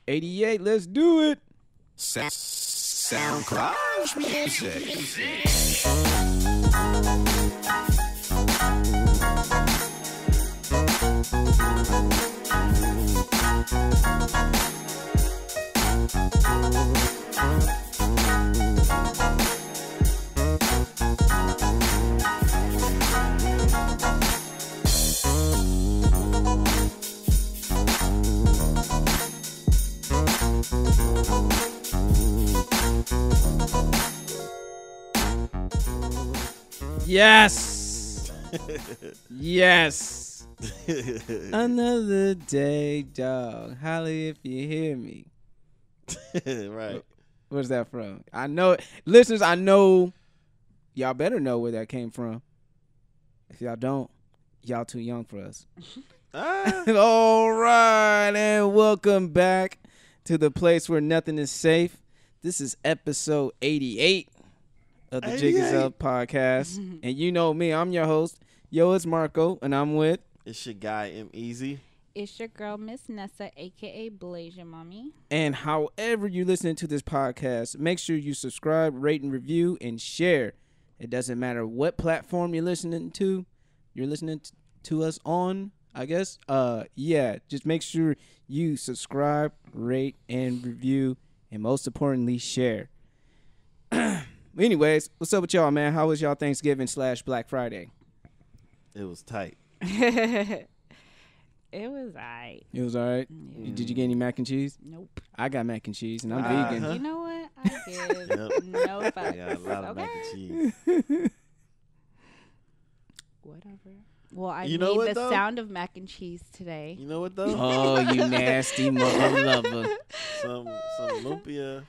88. Let's do it. SoundCloud music. Yes. Yes. Another day, dog. Holla if you hear me. Right. Where's that from? I know, listeners, I know y'all better know where that came from. If y'all don't, y'all too young for us. All right, and welcome back to the place where nothing is safe. This is episode 88 of the Jig Is Up podcast. And you know me, I'm your host. Yo, it's Marco, and I'm with... It's your guy, M Easy. It's your girl, Miss Nessa, a.k.a. Blaze, your mommy. And however you're listening to this podcast, make sure you subscribe, rate, and review, and share. It doesn't matter what platform you're listening to. You're listening to us on, I guess. Yeah, just make sure you subscribe, rate, and review, and most importantly, share. Anyways, what's up with y'all, man? How was y'all Thanksgiving / Black Friday? It was tight. It was alright. It was all right. Yeah. Did you get any mac and cheese? Nope. I got mac and cheese, and I'm vegan. You know what? I give no fucks. I got a lot of mac and cheese. Whatever. Well, I You made know what, the though? sound of mac and cheese today. You know what though? Oh, you nasty mother lover. Some lumpia.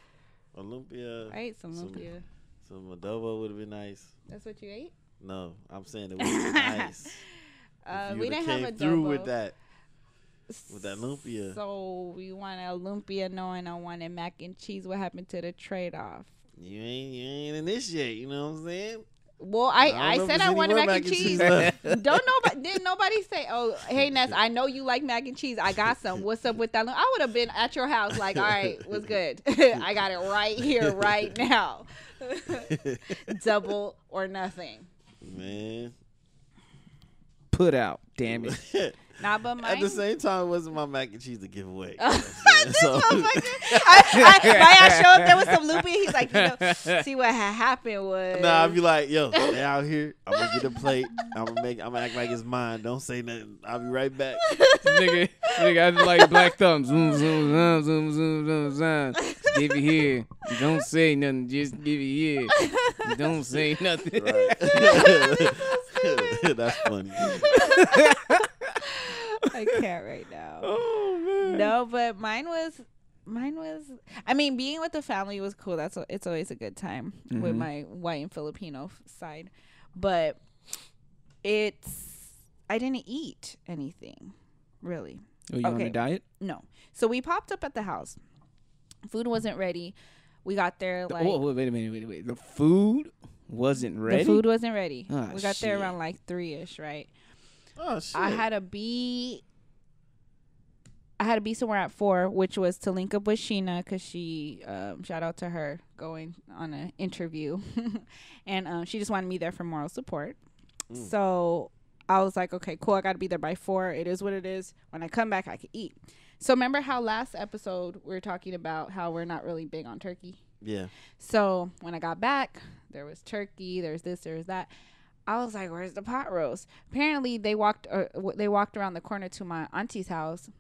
Right? Some lumpia. Some adobo would have been nice. That's what you ate? No, I'm saying it would have been nice. If you We didn't have came adobo. through with that lumpia. So we wanted a lumpia knowing I wanted mac and cheese. What happened to the trade-off? You ain't in this yet. You know what I'm saying? Well, I I don't know said if I there's wanted any more mac and cheese. Didn't nobody say, "Oh, hey Ness, I know you like mac and cheese. I got some. What's up with that?" I would have been at your house, like, "All right, what's good? I got it right here, right now. Double or nothing." Man. Put out, damn it. Nah, but mine. At the same time, it wasn't my mac and cheese to give away. This So- motherfucker. I showed up there with some lumpia. He's like, see what had happened was. Nah, I'll be like, yo, they out here. I'm gonna get a plate. I'm gonna act like it's mine. Don't say nothing. I'll be right back. nigga, I just like black thumbs. Zoom, zoom, zoom, zoom, zoom, zoom, zoom. Just give it here. Don't say nothing. Just give it here. Don't say nothing. Right. That's funny. I can't right now. Oh man. No, but mine was. I mean, being with the family was cool. It's always a good time with my white and Filipino side, but I didn't eat anything really. Oh, you on a diet? No. So we popped up at the house. Food wasn't ready. We got there like. Oh, wait a minute. The food wasn't ready? The food wasn't ready. Oh, we got there shit. around like 3-ish, right? Oh shit. I had to be somewhere at 4, which was to link up with Sheena because she, shout out to her, going on an interview. And she just wanted me there for moral support. So I was like, okay, cool. I got to be there by 4. It is what it is. When I come back, I can eat. So remember how last episode we were talking about how we're not really big on turkey? Yeah. So when I got back, there was turkey, there's this, there's that. I was like, where's the pot roast? Apparently, they walked around the corner to my auntie's house.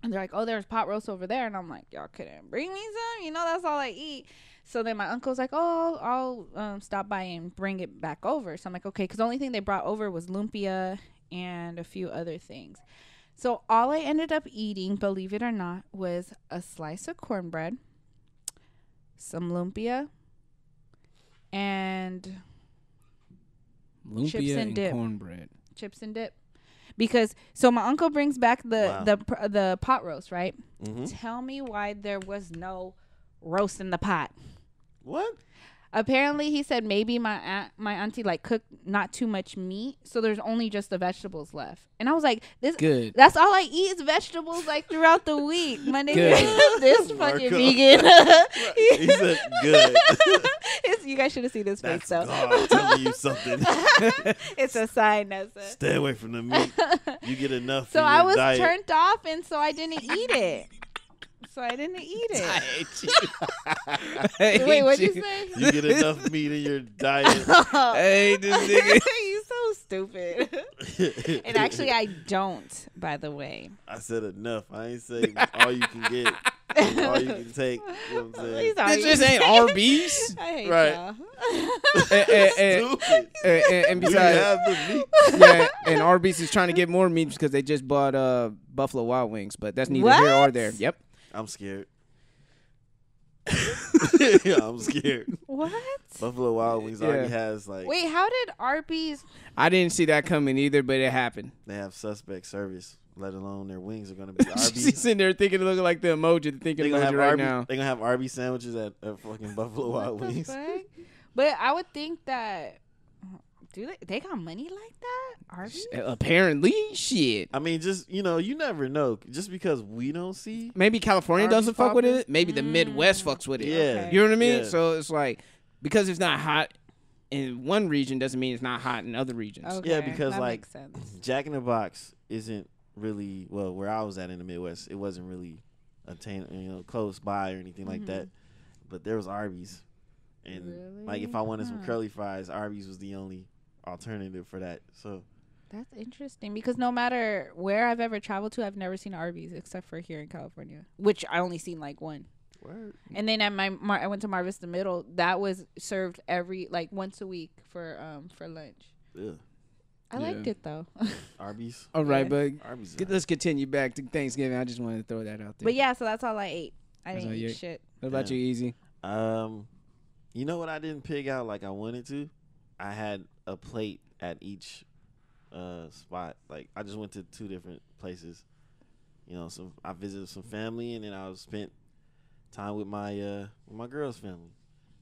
And they're like, oh, there's pot roast over there. And I'm like, y'all couldn't bring me some? You know, that's all I eat. So then my uncle's like, oh, I'll stop by and bring it back over. So I'm like, okay. Because the only thing they brought over was lumpia and a few other things. So all I ended up eating, believe it or not, was a slice of cornbread, some lumpia, and Lumpia chips and dip. Cornbread. Chips and dip. Because so my uncle brings back the pot roast, right? Mm-hmm. Tell me why there was no roast in the pot. What? Apparently, he said maybe my auntie like cooked not too much meat, so there's only just the vegetables left. And I was like, "This Good. That's all I eat is vegetables like throughout the week." My nigga, Good. this fucking vegan. He said good. You guys should have seen this face That's though. God telling you something. It's a sign, Nessa. Stay away from the meat. You get enough. So in I your was diet. turned off, and so I didn't eat it. I hate you. Wait, what'd you say? You get enough meat in your diet. I hate this nigga. You're so stupid. And actually, I don't, by the way. I said enough. I ain't say all you can get. All you can take. You know what I'm saying? This just ain't Arby's. I hate Right. y'all. Stupid. And We besides, have the meat. yeah, and Arby's is trying to get more meat because they just bought Buffalo Wild Wings, but that's neither here or What? there. Yep. I'm scared. Yeah, I'm scared. What? Buffalo Wild Wings already has like Wait, how did Arby's? I didn't see that coming either, but it happened. they have suspect service. Let alone their wings are gonna be She's Arby's. sitting there thinking, looking like the emoji, thinking They gonna emoji have right Arby's. now. They gonna have Arby's sandwiches at fucking Buffalo Wild What the Wings. fuck? But I would think that. Do they got money like that? Arby's? Apparently, shit. I mean, just you never know. Just because we don't see, Maybe California Arby's doesn't fuck with poppin'? it. Maybe the Midwest fucks with it. yeah, Okay. You know what I mean? Yeah. So it's like, because it's not hot in one region doesn't mean it's not hot in other regions. Okay, Yeah, because, that like, makes sense. Jack in the Box isn't really where I was at in the Midwest. It wasn't really close by or anything like that. But there was Arby's, and like if I wanted some curly fries, Arby's was the only alternative for that. So That's interesting because no matter where I've ever traveled to, I've never seen Arby's except for here in California, which I only seen like one. word. And then at I went to Mar Vista Middle. That was served once a week for lunch. Ugh. I liked Yeah. it though. Arby's. All right, Yeah. but Arby's. let's continue back to Thanksgiving. I just wanted to throw that out there. But yeah, so that's all I ate. I That's didn't all you eat ate? shit. What about Yeah. you, Easy? You know what I didn't pig out like I wanted to? I had a plate at each spot. Like I just went to 2 different places. So I visited some family and then I spent time with my girl's family.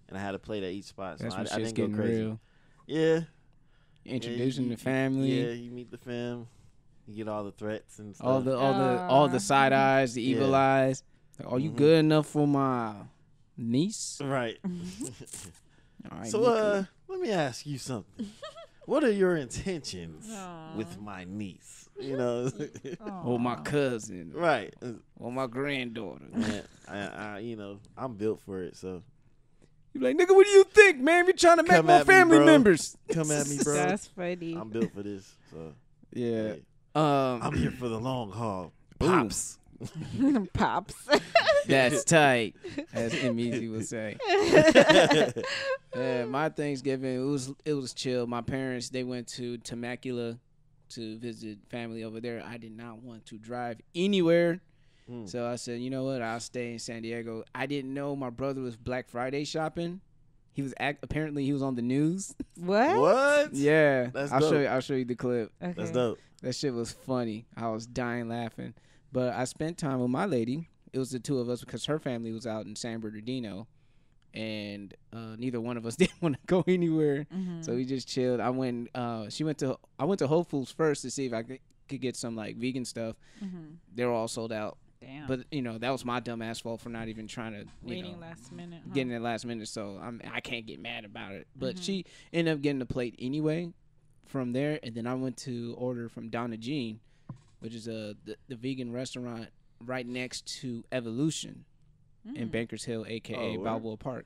And I had a plate at each spot. So That's when I shit's didn't go getting crazy. real. Yeah. Introducing you- the family. Yeah, you meet the fam. You get all the threats and stuff. all the side eyes, the evil Yeah. eyes. Like, are you Mhm. good enough for my niece? Right. All right, So Nico. let me ask you something. What are your intentions Aw. with my niece? You know, or my cousin, right? or my granddaughter. Man, I'm built for it. So You like, nigga, what do you think, man? We trying to make Come more at me, family bro. members. come at me, bro. That's funny. I'm built for this. So Yeah. hey, I'm here for the long haul. Pops. Pops. That's tight, as Easy would say. My Thanksgiving it was chill. My parents, they went to Temecula to visit family over there. I did not want to drive anywhere, so I said, you know what? I'll stay in San Diego. I didn't know my brother was Black Friday shopping. He was apparently he was on the news. What? What? Yeah, That's I'll dope. show you the clip. Okay. That's dope. That shit was funny. I was dying laughing. But I spent time with my lady. It was the 2 of us because her family was out in San Bernardino. And neither one of us didn't want to go anywhere. So we just chilled. I went to Whole Foods first to see if I could get some like vegan stuff. They were all sold out. Damn. But that was my dumb ass fault for not even trying to Waiting last minute. Huh? getting it last minute. So I can't get mad about it. But she ended up getting the plate anyway from there. And then I went to order from Donna Jean, which is the vegan restaurant right next to Evolution in Bankers Hill, a.k.a. Balboa Park.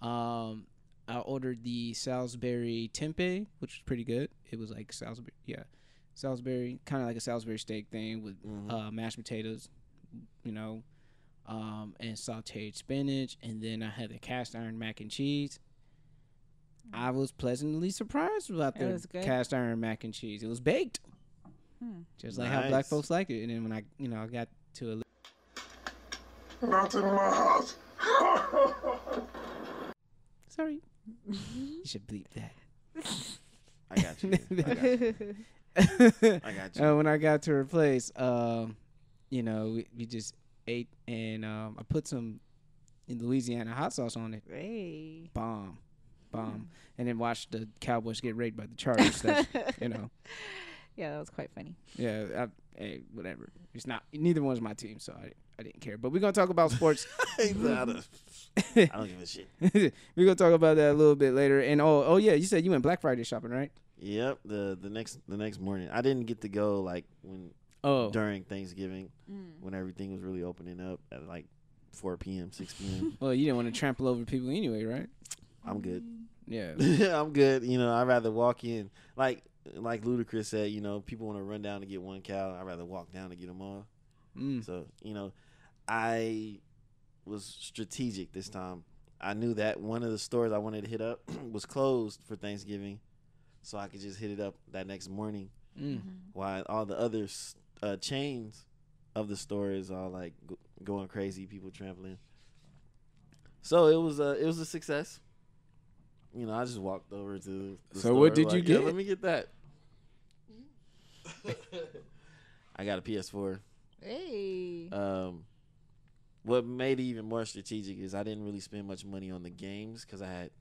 I ordered the Salisbury tempeh, which was pretty good. It was like Salisbury, kind of like a Salisbury steak thing with mashed potatoes, and sauteed spinach. And then I had the cast iron mac and cheese. I was pleasantly surprised about It was the good? cast iron mac and cheese. It was baked. Just like how black Nice. folks like it. And then when I got to a Not in my house. sorry, you should bleep that. I got you. I got you. When I got to her place, we just ate, and I put some in Louisiana hot sauce on it. Hey. Bomb. bomb, and then watch the Cowboys get raided by the Chargers. That's, you know. Yeah, that was quite funny. Yeah, hey, whatever. It's not. Neither one's my team, so I didn't care. But we're gonna talk about sports. I don't give a shit. We're gonna talk about that a little bit later. And oh yeah, you said you went Black Friday shopping, right? Yep. The next morning, I didn't get to go like during Thanksgiving when everything was really opening up at like 4 p.m., 6 p.m. Well, you didn't want to trample over people anyway, right? I'm good. Yeah. I'm good. You know, I'd rather walk in like Ludacris said. You know, people want to run down to get one cow. I'd rather walk down to get them all. So you know, I was strategic this time. I knew that one of the stores I wanted to hit up was closed for Thanksgiving, so I could just hit it up that next morning. While all the other chains of the stores are like going crazy, people trampling. So it was a success. You know, I just walked over to the store. What did you get? Yeah, let me get that. I got a PS4. Hey. What made it even more strategic is I didn't really spend much money on the games because I had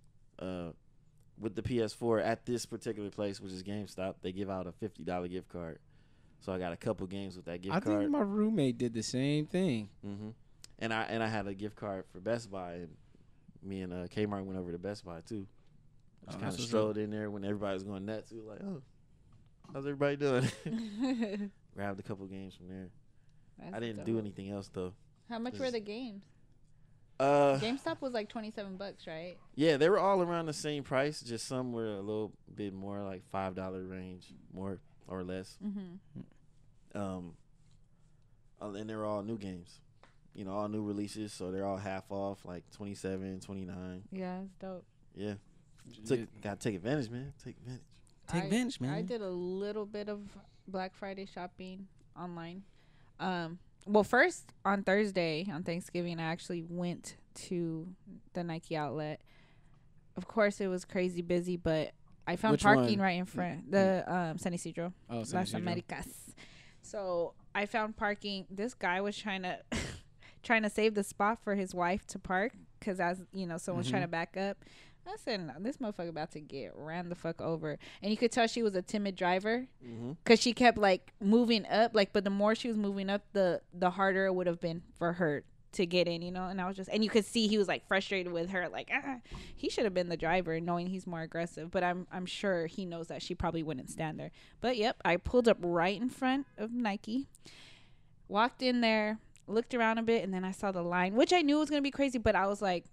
with the PS4 at this particular place, which is GameStop, they give out a $50 gift card. So I got a couple games with that gift card. I think my roommate did the same thing. And I had a gift card for Best Buy, and me and Kmart went over to Best Buy too. Just kind of strolled in there when everybody was going nuts. We were like, "Oh, how's everybody doing?" Grabbed a couple games from there. I didn't do anything else though. How much were the games? GameStop GameStop was like $27, right? Yeah, they were all around the same price. Just some were a little bit more, like $5 range, more or less. And they're all new games. You know, all new releases, so they're all half off, like 27, 29. Yeah, it's dope. Yeah. Gotta take advantage, man. Take advantage. Take advantage, man. I did a little bit of Black Friday shopping online. Well, first on Thursday, on Thanksgiving, I actually went to the Nike outlet. Of course, it was crazy busy, but I found Which parking one? right in front. The San Isidro. Oh, San Las Isidro. Americas. So I found parking. This guy was trying to save the spot for his wife to park because, as you know, someone's trying to back up. I said, no, this motherfucker about to get ran the fuck over. And you could tell she was a timid driver because she kept like moving up. Like, but the more she was moving up, the harder it would have been for her to get in, you know. And I was just, and you could see he was like frustrated with her. Like, he should have been the driver, knowing he's more aggressive. But I'm sure he knows that she probably wouldn't stand there. But yep, I pulled up right in front of Nike, walked in there, looked around a bit, and then I saw the line, which I knew was gonna be crazy. But I was like,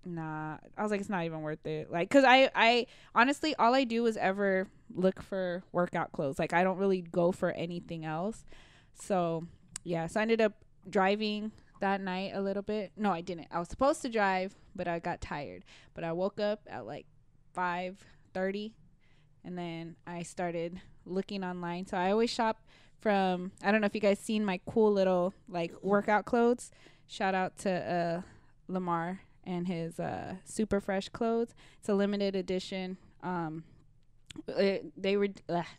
nah, I was like, it's not even worth it. Like, cause I honestly, all I do is ever look for workout clothes. Like, I don't really go for anything else. So yeah, so I ended up driving that night a little bit. No, I didn't. I was supposed to drive, but I got tired. But I woke up at like 5:30, and then I started looking online. So I always shop from, I don't know if you guys seen my cool little like workout clothes. Shout out to Lamar and his super fresh clothes. It's a limited edition. They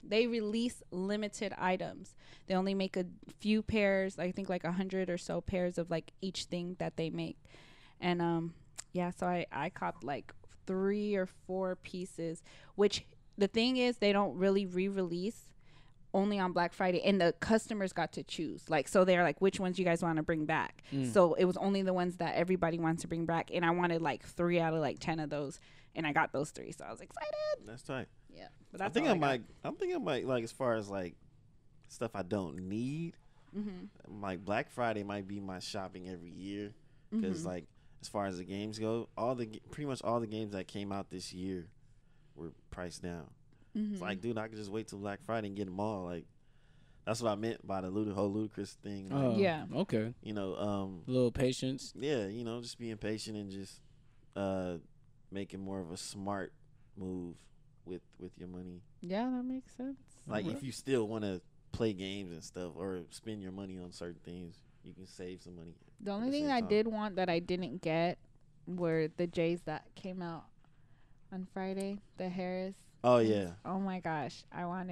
release limited items. They only make a few pairs, I think like 100 or so pairs of like each thing that they make. And yeah, so I copped like 3 or 4 pieces, which the thing is they don't really re-release, only on Black Friday, and the customers got to choose. Like, so they're like, which ones you guys want to bring back? So it was only the ones that everybody wants to bring back, and I wanted like 3 out of like 10 of those, and I got those 3, so I was excited. That's tight. Yeah, but that's I think I might like, as far as like stuff I don't need. Like Black Friday might be my shopping every year because like as far as the games go, pretty much all the games that came out this year were priced down. It's like, dude, I could just wait till Black Friday and get them all. Like, that's what I meant by the whole Ludacris thing. Like, yeah. Okay. You know, a little patience. Yeah, you know, just being patient and just making more of a smart move with your money. Yeah, that makes sense. Like, if you still want to play games and stuff or spend your money on certain things, you can save some money. The only thing I did want that I didn't get were the J's that came out on Friday, the Harris. Oh yeah. Oh my gosh, I want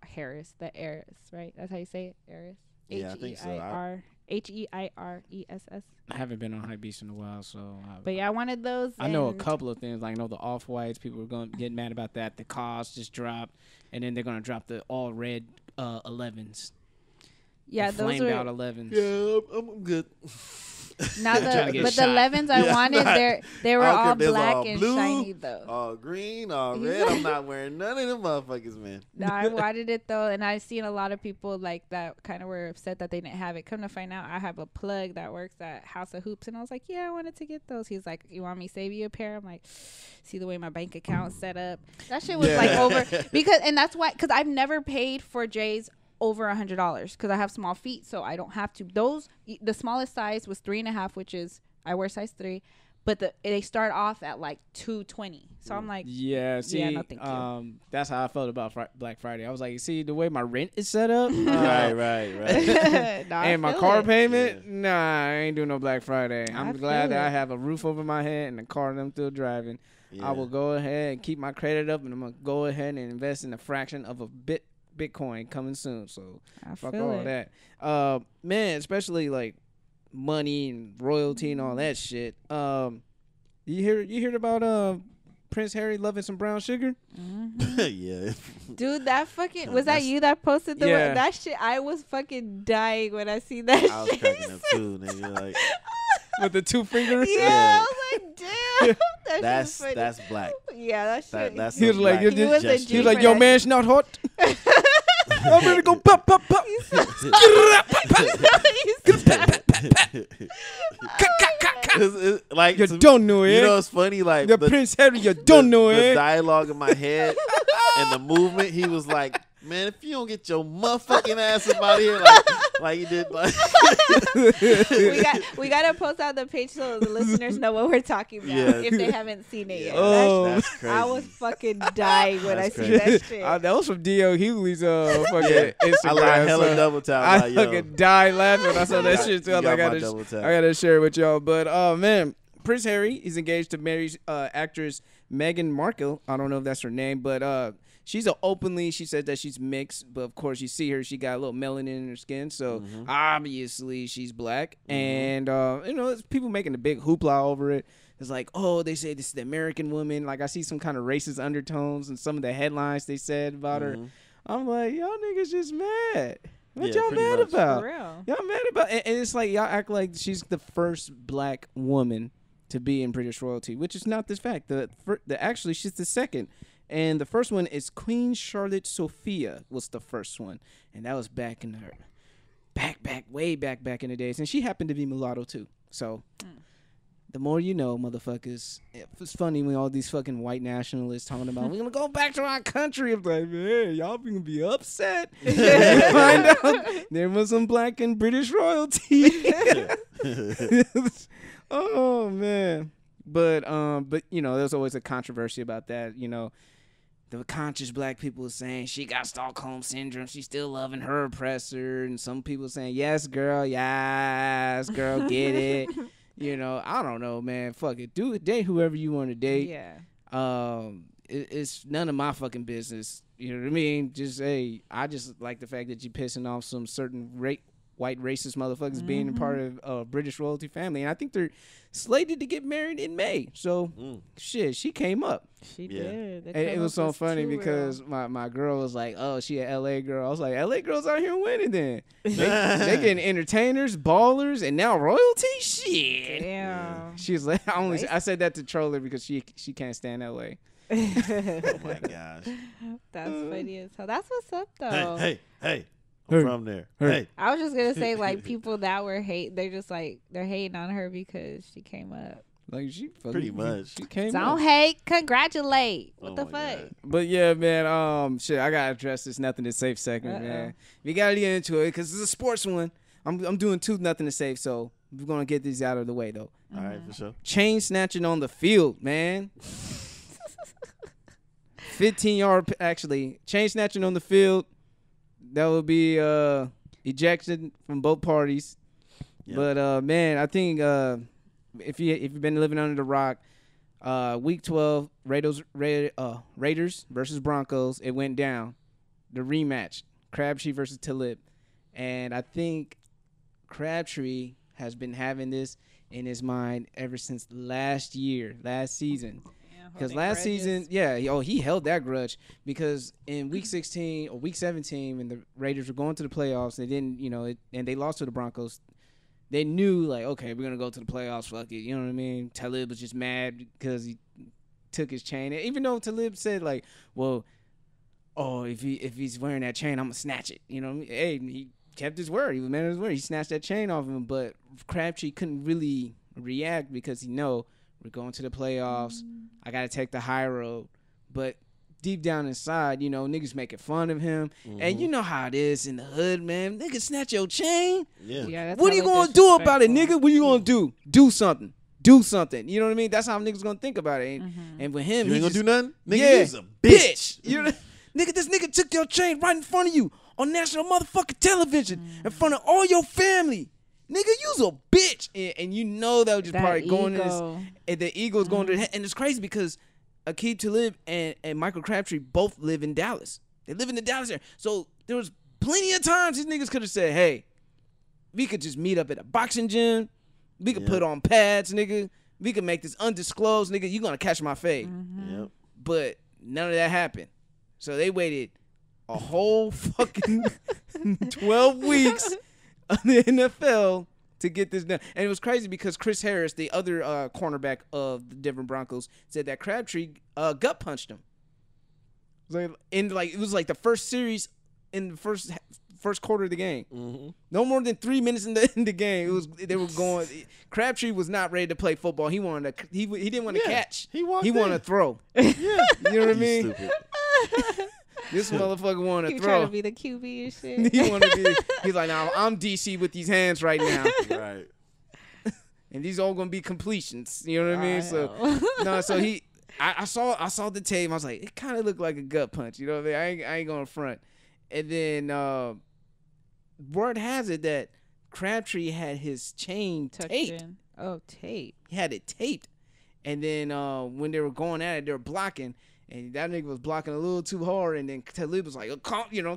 Harris, the Heiress, right? That's how you say it, Heiress. Yeah, I think so. HEIRESS. I haven't been on Hypebeast in a while, so. But yeah, I wanted those. I know a couple of things. Like, I know the off-whites. People were going to get mad about that. The cost just dropped, and then they're going to drop the all red 11s. Yeah, the those flamed were out 11s. Yeah, I'm good. Now Trying to get the shot. 11s I wanted, they were I don't care all if it's black all and blue, shiny though. All green, all red. I'm not wearing none of them motherfuckers, man. No, I wanted it though, and I've seen a lot of people like that kind of were upset that they didn't have it. Come to find out, I have a plug that works at House of Hoops, and I was like, yeah, I wanted to get those. He's like, you want me to save you a pair? I'm like, see the way my bank account's set up. That shit was like over and that's why, because I've never paid for J's over $100 because I have small feet, so I don't have to. The smallest size was 3.5, which is I wear size 3, but they start off at like $220. So I'm like, yeah, see, yeah, no, thank you. That's how I felt about Black Friday. I was like, see the way my rent is set up, Right. Nah, and my feel car it. payment. Nah, I ain't doing no Black Friday. I'm glad feel that I it. have a roof over my head and a car that I'm still driving. Yeah. I will go ahead and keep my credit up, and I'm gonna go ahead and invest in a fraction of a Bitcoin coming soon. So I fuck feel all it. that. Man, especially like money and royalty and all that shit. You heard about Prince Harry loving some brown sugar? Yeah. Dude, that fucking was that you that posted that shit? I was fucking dying when I see that. I was cracking up too, nigga. Like, With the 2 fingers? yeah, I was like, damn. that's black. Yeah, that shit. That's He was like, black he was a gesture. G He was like, for yo, that man, it's not hot. I'm ready to go pop, pop, pop. Like, You don't know it. You know, it's funny. Like The Prince Harry, you don't know the it. dialogue in my head and the movement. He was like, "Man, if you don't get your motherfucking ass up out of here, like you did." Like, we gotta post on the page so the listeners know what we're talking about if they haven't seen it yet. Oh. that's crazy. I was fucking dying when I That's see crazy. that shit. That was from D.O. Hughley's fucking Instagram. I like hella so double tap. I Like, yo, fucking died laughing when I saw that shit too. I you was like, got I my double tap. gotta share it with y'all. But man, Prince Harry is engaged to marry actress Meghan Markle. I don't know if that's her name, but she's she said that she's mixed, but of course you see her, she got a little melanin in her skin, so obviously she's black. And it's people making a big hoopla over it. It's like, oh, they say this is the American woman. Like, I see some kind of racist undertones in some of the headlines they said about her. I'm like, y'all niggas just mad. What Yeah, y'all pretty mad much. about? For real. Y'all mad about? And it's like y'all act like she's the first black woman to be in British royalty, which is not this fact. Actually, she's the second. And the first one is Queen Charlotte Sophia was the first one. And that was back in her way back in the days. And she happened to be mulatto too. So the more you know, motherfuckers. It's funny when all these fucking white nationalists talking about we're gonna go back to our country. I'm like, man, y'all gonna be upset. Find out there was some black and British royalty. Oh man. But there's always a controversy about that. The conscious black people saying she got Stockholm syndrome. She's still loving her oppressor. And some people saying, yes, girl, get it. I don't know, man. Fuck it. Date whoever you want to date. Yeah. It's none of my fucking business. You know what I mean? Just, hey, I just like the fact that you're pissing off some certain white racist motherfuckers being a part of British royalty family. And I think they're slated to get married in May. So, shit, she came up. She did. And it was so funny because my girl was like, oh, she an LA girl. I was like, LA girls out here winning then. They getting entertainers, ballers, and now royalty? Shit. Damn. She was like, I said that to troll her because she can't stand LA. oh my gosh. That's funny as hell. That's what's up though. Hey. I'm from there. Hey. I was just gonna say, like, people that were they're just like they're hating on her because she came up. Like, she Pretty much. She came Don't up. hate, congratulate. What the my fuck? God. But yeah, man. Shit, I gotta address this nothing to safe segment, man. We gotta get into it because it's a sports one. I'm doing 2 nothing to safe, so we're gonna get these out of the way though. All right, for sure. Chain snatching on the field, man. 15-yard, actually, chain snatching on the field. That would be ejection from both parties. Yep. But man, I think if you've been living under the rock, week 12 Raiders versus Broncos, it went down. The rematch, Crabtree versus Talib, and I think Crabtree has been having this in his mind ever since last season. Because last season, he held that grudge because in week 16 or week 17, when the Raiders were going to the playoffs, they didn't, and they lost to the Broncos. They knew, like, okay, we're going to go to the playoffs, fuck it. You know what I mean? Talib was just mad because he took his chain. Even though Talib said, like, well, if he's wearing that chain, I'm going to snatch it. You know what I mean? Hey, he kept his word. He was man of his word. He snatched that chain off him. But Crabtree couldn't really react because he know we're going to the playoffs. I got to take the high road. But deep down inside, niggas making fun of him. Mm-hmm. And you know how it is in the hood, man. Niggas snatch your chain. Yeah. What are you going to do about it, nigga? What are you going to do? Do something. Do something. You know what I mean? That's how niggas going to think about it. And with him, you ain't going to do nothing? Nigga, yeah, you's a bitch. Nigga, this nigga took your chain right in front of you on national motherfucking television in front of all your family. Nigga, you's a bitch. And you know that was just probably going in this. And the ego's going to the head. And it's crazy because Aqib Talib and Michael Crabtree both live in Dallas. They live in the Dallas area. So there was plenty of times these niggas could have said, hey, we could just meet up at a boxing gym. We could put on pads, nigga. We could make this undisclosed, nigga. You going to catch my fade. Yep. But none of that happened. So they waited a whole fucking 12 weeks of the NFL to get this done. And it was crazy because Chris Harris, the other cornerback of the Denver Broncos, said that Crabtree gut punched him. It was like the first series in the first quarter of the game. Mm-hmm. No more than 3 minutes in the game. They were going. Crabtree was not ready to play football. He wanted to. He didn't want to catch. He wanted to throw. Yeah, you know what I mean. This motherfucker wanted to throw. He trying to be the QB and shit. He wanted to be. He's like, now I'm DC with these hands right now. Right. And these all gonna be completions. You know what I mean? So I saw the tape. I was like, it kind of looked like a gut punch. You know what I mean? I ain't gonna front. And then word has it that Crabtree had his chain taped. Oh, tape. He had it taped. And then when they were going at it, they were blocking. And that nigga was blocking a little too hard. And then Talib was like, calm down,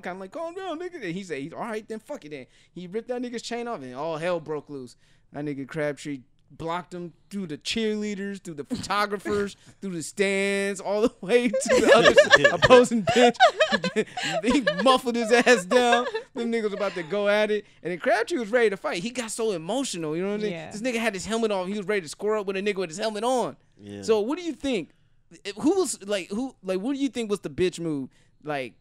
nigga. And he said, all right, then fuck it then. He ripped that nigga's chain off and all hell broke loose. That nigga Crabtree blocked him through the cheerleaders, through the photographers, through the stands, all the way to the other opposing bench. He muffled his ass down. Them niggas about to go at it. And then Crabtree was ready to fight. He got so emotional, you know what I mean? Yeah. This nigga had his helmet on. He was ready to square up with a nigga with his helmet on. Yeah. So what do you think? What do you think was the bitch move? Like,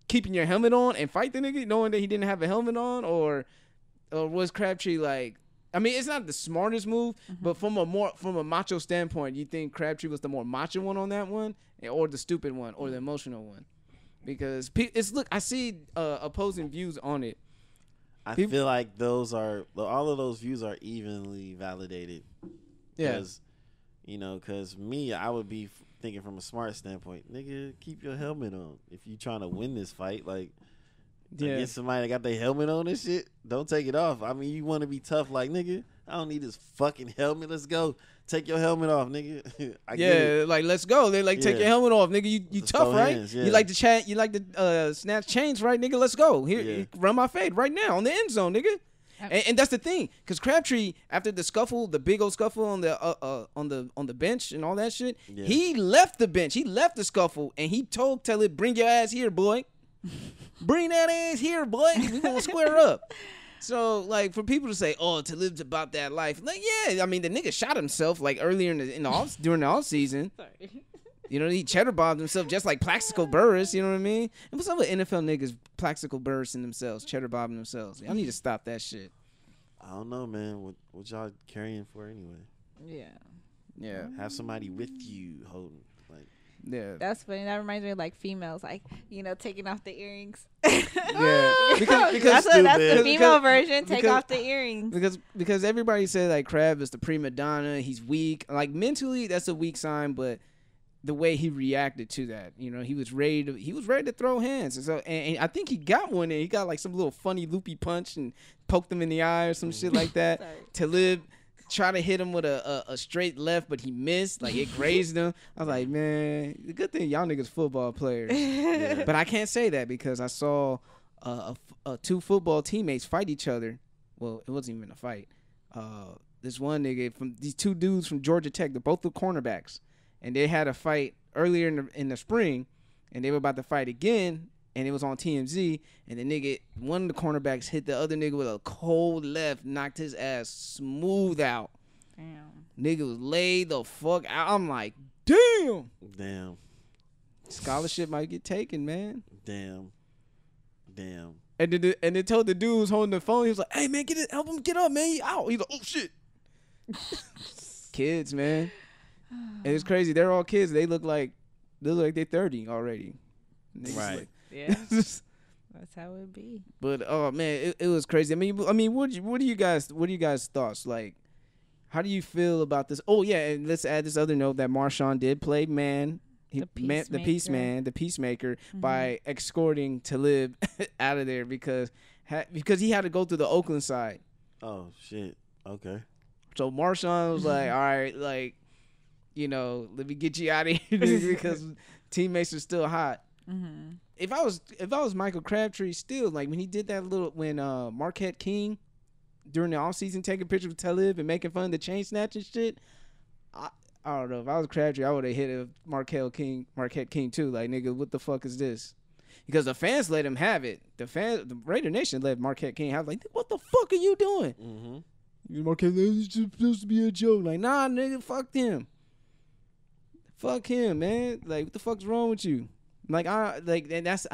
keeping your helmet on and fight the nigga knowing that he didn't have a helmet on? Or was Crabtree like, I mean, it's not the smartest move, but from a macho standpoint, you think Crabtree was the more macho one on that one, or the stupid one, or the emotional one? Because I see opposing views on it. I feel like all of those views are evenly validated. Yeah. Because me, I would be thinking from a smart standpoint, nigga, keep your helmet on. If you trying to win this fight, like, against somebody that got their helmet on and shit, don't take it off. I mean, you want to be tough, like, nigga, I don't need this fucking helmet. Let's go. Take your helmet off, nigga. Like, let's go. They like, take your helmet off, nigga. You tough, right? Hands, yeah. You like to snatch chains, right, nigga? Let's go. Here, run my fade right now on the end zone, nigga. And that's the thing, because Crabtree, after the scuffle, the big old scuffle on the bench and all that shit, he left the bench. He left the scuffle, and he told Talib, bring your ass here, boy. Bring that ass here, boy. We gonna square up. So, like, for people to say, oh, Talib's about that life, like, yeah, I mean, the nigga shot himself, like, earlier during the off season. Sorry. You know, he cheddar bombed himself just like Plaxico Burress, you know what I mean? And what's up with NFL niggas Plaxico Burress in themselves, cheddar bombing themselves? Y'all need to stop that shit. I don't know, man. What y'all carrying for anyway? Yeah. Have somebody with you holding. Like, yeah. That's funny. That reminds me of like females, like, taking off the earrings. Yeah. Because that's the female version. Take off the earrings. Because everybody said like Crab is the prima donna. He's weak. Like mentally, that's a weak sign, but the way he reacted to that, he was ready to throw hands. And so, and I think he got one, and he got like some little funny loopy punch and poked him in the eye or some shit like that. Talib tried to hit him with a straight left, but he missed. Like, it grazed him. I was like, man, the good thing y'all niggas football players. But I can't say that because I saw two football teammates fight each other Well, it wasn't even a fight. This one nigga from these two dudes from Georgia Tech. They're both the cornerbacks, and they had a fight earlier in the spring, and they were about to fight again, and it was on TMZ. And the nigga, one of the cornerbacks, hit the other nigga with a cold left, knocked his ass smooth out. Damn. Nigga was laid the fuck out. I'm like, damn. Scholarship might get taken, man. Damn. And they told the dude who was holding the phone, he was like, hey, man, help him get up, man. He out. He's like, oh, shit. Kids, man. And it's crazy. They're all kids. They look like they're 30 already. Niggas Right. Like, Yeah. That's how it be. But oh man, it was crazy. I mean, what do you guys thoughts? Like, how do you feel about this? Oh yeah, and let's add this other note that Marshawn did play the peacemaker by escorting Talib out of there because he had to go through the Oakland side. Oh shit. Okay. So Marshawn was like, all right, like, let me get you out of here because teammates are still hot. Mm-hmm. If I was Michael Crabtree, still, like, when he did that when Marquette King during the offseason taking pictures with Talib and making fun of the chain snatching shit, I don't know. If I was Crabtree, I would have hit Marquette King too. Like, nigga, what the fuck is this? Because the fans let him have it. The Raider Nation let Marquette King have it. Like, what the fuck are you doing? Mm-hmm. Marquette, it's just supposed to be a joke. Like, nah, nigga, fuck him. Fuck him, man. Like, what the fuck's wrong with you? And I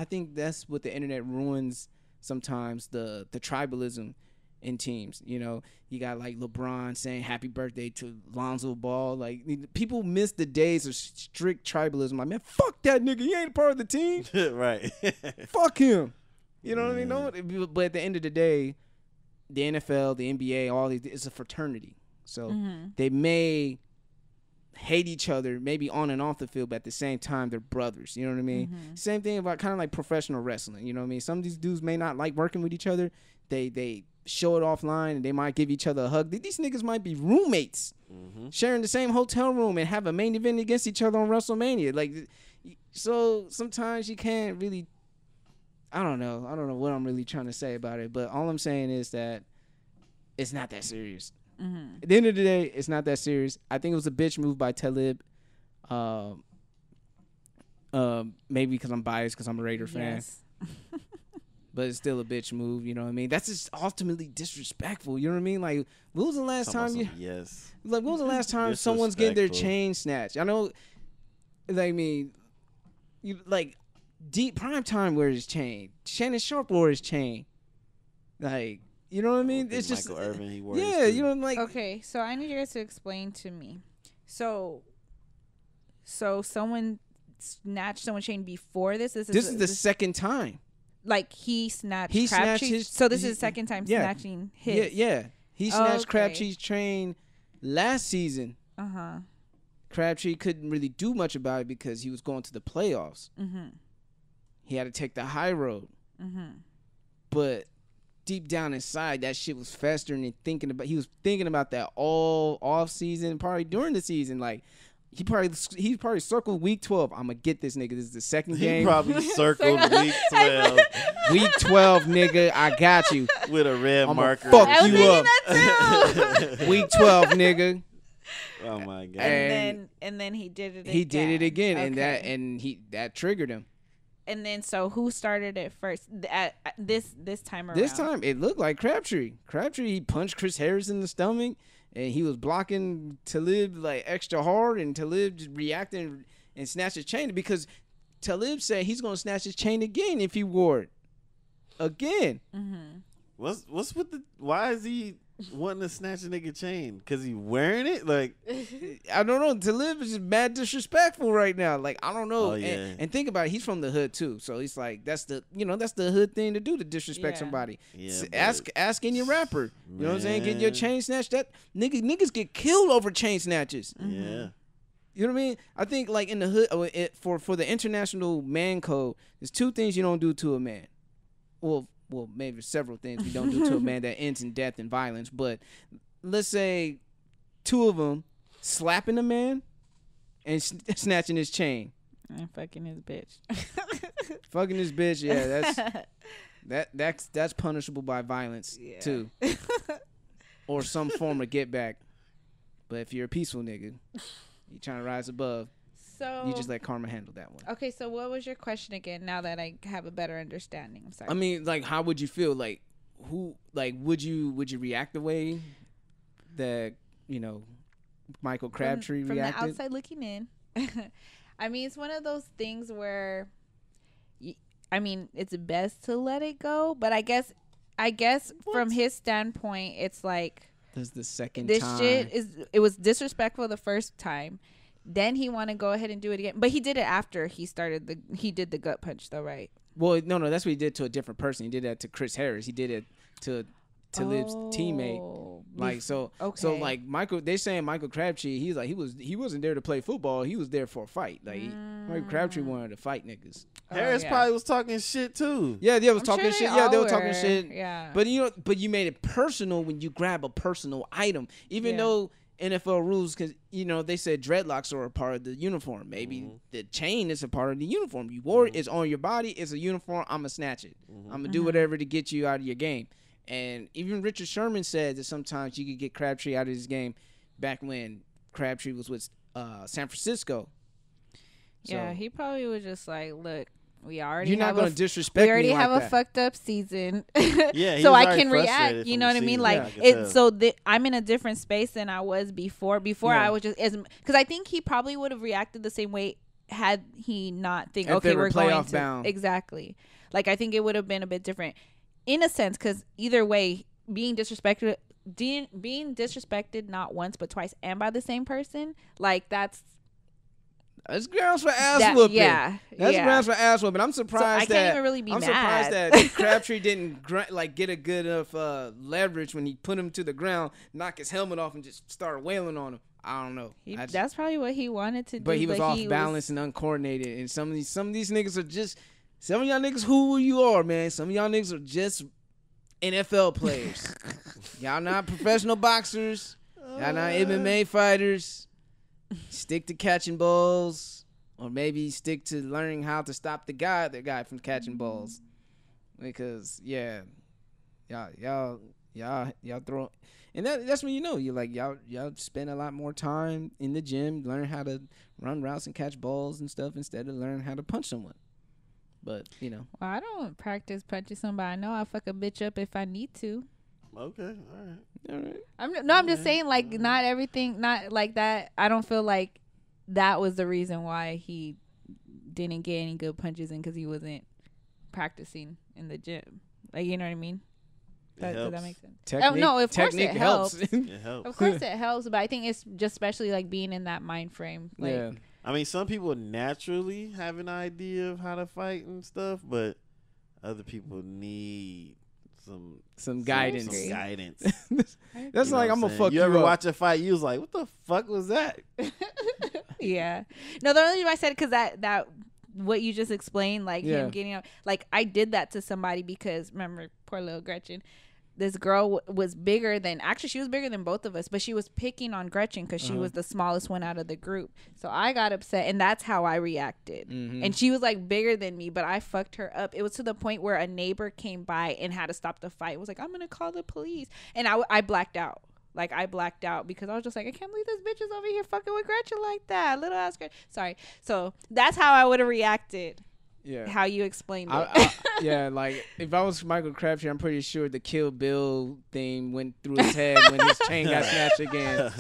think that's what the internet ruins sometimes, the tribalism in teams. You got like LeBron saying happy birthday to Lonzo Ball. Like, people miss the days of strict tribalism. Like, man, fuck that nigga. He ain't a part of the team. Right. Fuck him. You know what I mean? No, but at the end of the day, the NFL, the NBA, all these, it's a fraternity. So they may hate each other maybe on and off the field, but at the same time they're brothers. You know what I mean? Same thing about kind of like professional wrestling. You know what I mean? Some of these dudes may not like working with each other. They show it offline and they might give each other a hug. These niggas might be roommates sharing the same hotel room and have a main event against each other on WrestleMania. Like, so sometimes you can't really, I don't know what I'm really trying to say about it, but all I'm saying is that it's not that serious. At the end of the day, it's not that serious. I think it was a bitch move by Talib. Maybe because I'm biased because I'm a Raider fan. But it's still a bitch move, you know what I mean? That's just ultimately disrespectful, you know what I mean? Like, when was the last time when was the last time someone's getting their chain snatched? I know, like, deep prime time wears his chain. Shannon Sharp wore his chain. Like, you know what I mean? It's just Michael Irvin, he wore Okay, so I need you guys to explain to me. So someone snatched someone's chain before this? This is the second time. Like, he snatched Crabtree? So this is the second time snatching his? Yeah. He snatched Crabtree's chain last season. Crabtree couldn't really do much about it because he was going to the playoffs. He had to take the high road. But deep down inside, that shit was festering and he was thinking about that all off season, probably during the season. Like, he probably circled week 12. I'm gonna get this nigga. This is the second game. He probably circled week 12. Week 12, nigga. I got you with a red marker. Fuck you up. Week 12, nigga. Oh my god. And then he did it again. He did it again, and that triggered him. And then, so who started it first? This time around. This time it looked like Crabtree. He punched Chris Harris in the stomach, and he was blocking Talib like extra hard, and Talib just reacted and snatched his chain because Talib said he's gonna snatch his chain again if he wore it again. What's with the? Why is he wanting to snatch a nigga chain? Because he wearing it? Like, I don't know. Talib is just mad disrespectful right now. Like, I don't know. Oh, yeah. And think about it. He's from the hood too, so he's like, that's the hood thing to do, to disrespect somebody. Yeah, ask any rapper. You know what I'm saying? Get your chain snatched. That niggas get killed over chain snatches. Yeah. You know what I mean? I think like in the hood, for the international man code, there's two things you don't do to a man. Well, maybe several things we don't do to a man that ends in death and violence. But let's say two of them: slapping a man and snatching his chain. And fucking his bitch. Fucking his bitch, yeah. That's punishable by violence too, or some form of get back. But if you're a peaceful nigga, you trying to rise above. So you just let karma handle that one. Okay, so what was your question again? Now that I have a better understanding, I'm sorry. I mean, like, how would you feel? Like, would you react the way that Michael Crabtree reacted? From the outside looking in, I mean, it's one of those things where, it's best to let it go. But I guess from his standpoint, it's like this is the second this time. it was disrespectful the first time. Then he want to go ahead and do it again, but he did it after he did the gut punch though, right? Well, no, that's what he did to a different person. He did that to Chris Harris. He did it to Liv's teammate. Like so like Michael. They saying Michael Crabtree. He's like he wasn't there to play football. He was there for a fight. Like Michael Crabtree wanted to fight niggas. Harris probably was talking shit too. Yeah, they was talking shit. Yeah, they were talking shit. Yeah, but you made it personal when you grab a personal item, even though NFL rules, because they said dreadlocks are a part of the uniform. Maybe the chain is a part of the uniform. You wore it, it's on your body, it's a uniform. I'm gonna snatch it. I'm gonna do whatever to get you out of your game. And even Richard Sherman said that sometimes you could get Crabtree out of his game. Back when Crabtree was with San Francisco. So, he probably was just like, look. You're not going to disrespect me. We already like have that. a fucked up season, yeah. So I can react. You know what I mean? Like I'm in a different space than I was before. I was just because I think he probably would have reacted the same way had he not think if we're going to bound. Exactly. Like I think it would have been a bit different in a sense because either way, being disrespected not once but twice and by the same person, like that's grounds for ass whooping. Yeah, that's grounds for ass whooping. I'm surprised so I can't even really be mad. Surprised that Crabtree didn't get a good enough leverage when he put him to the ground, knock his helmet off, and just start wailing on him. I don't know. That's probably what he wanted to do. But he was off balance and uncoordinated. And some of these niggas are just some of y'all niggas who you are, man. Some of y'all niggas are just NFL players. Y'all not professional boxers. Y'all not MMA fighters. Stick to catching balls, or maybe stick to learning how to stop the guy from catching balls, because y'all throw, and that's when you like y'all spend a lot more time in the gym, learn how to run routes and catch balls and stuff instead of learning how to punch someone. But well, I don't practice punching somebody. I know I fuck a bitch up if I need to. Okay, all right. I'm just saying, like, not everything, not like that. I don't feel like that was the reason why he didn't get any good punches in, because he wasn't practicing in the gym. Like, you know what I mean? Does that make sense? Of course it helps. It helps. Of course it helps, but I think it's just especially like being in that mind frame. Like, yeah. I mean, some people naturally have an idea of how to fight and stuff, but other people need some guidance. Some guidance. That's like, I'm gonna fuck you up. You ever up. watch a fight? You was like, what the fuck was that? Yeah. No, the only reason I said it because that what you just explained, like him getting up, like I did that to somebody because remember, poor little Gretchen. This girl was bigger than, actually she was bigger than both of us, but she was picking on Gretchen because she was the smallest one out of the group. So I got upset, and that's how I reacted. And she was like bigger than me, but I fucked her up. It was to the point where a neighbor came by and had to stop the fight. It was like, I'm gonna call the police, and I blacked out. Like I blacked out because I was just like, I can't believe this bitch is over here fucking with Gretchen like that, little ass Gretchen. Sorry. So that's how I would have reacted. Yeah, how you explained it. Yeah, like if I was Michael Crabtree, I'm pretty sure the Kill Bill thing went through his head when his chain got snatched again.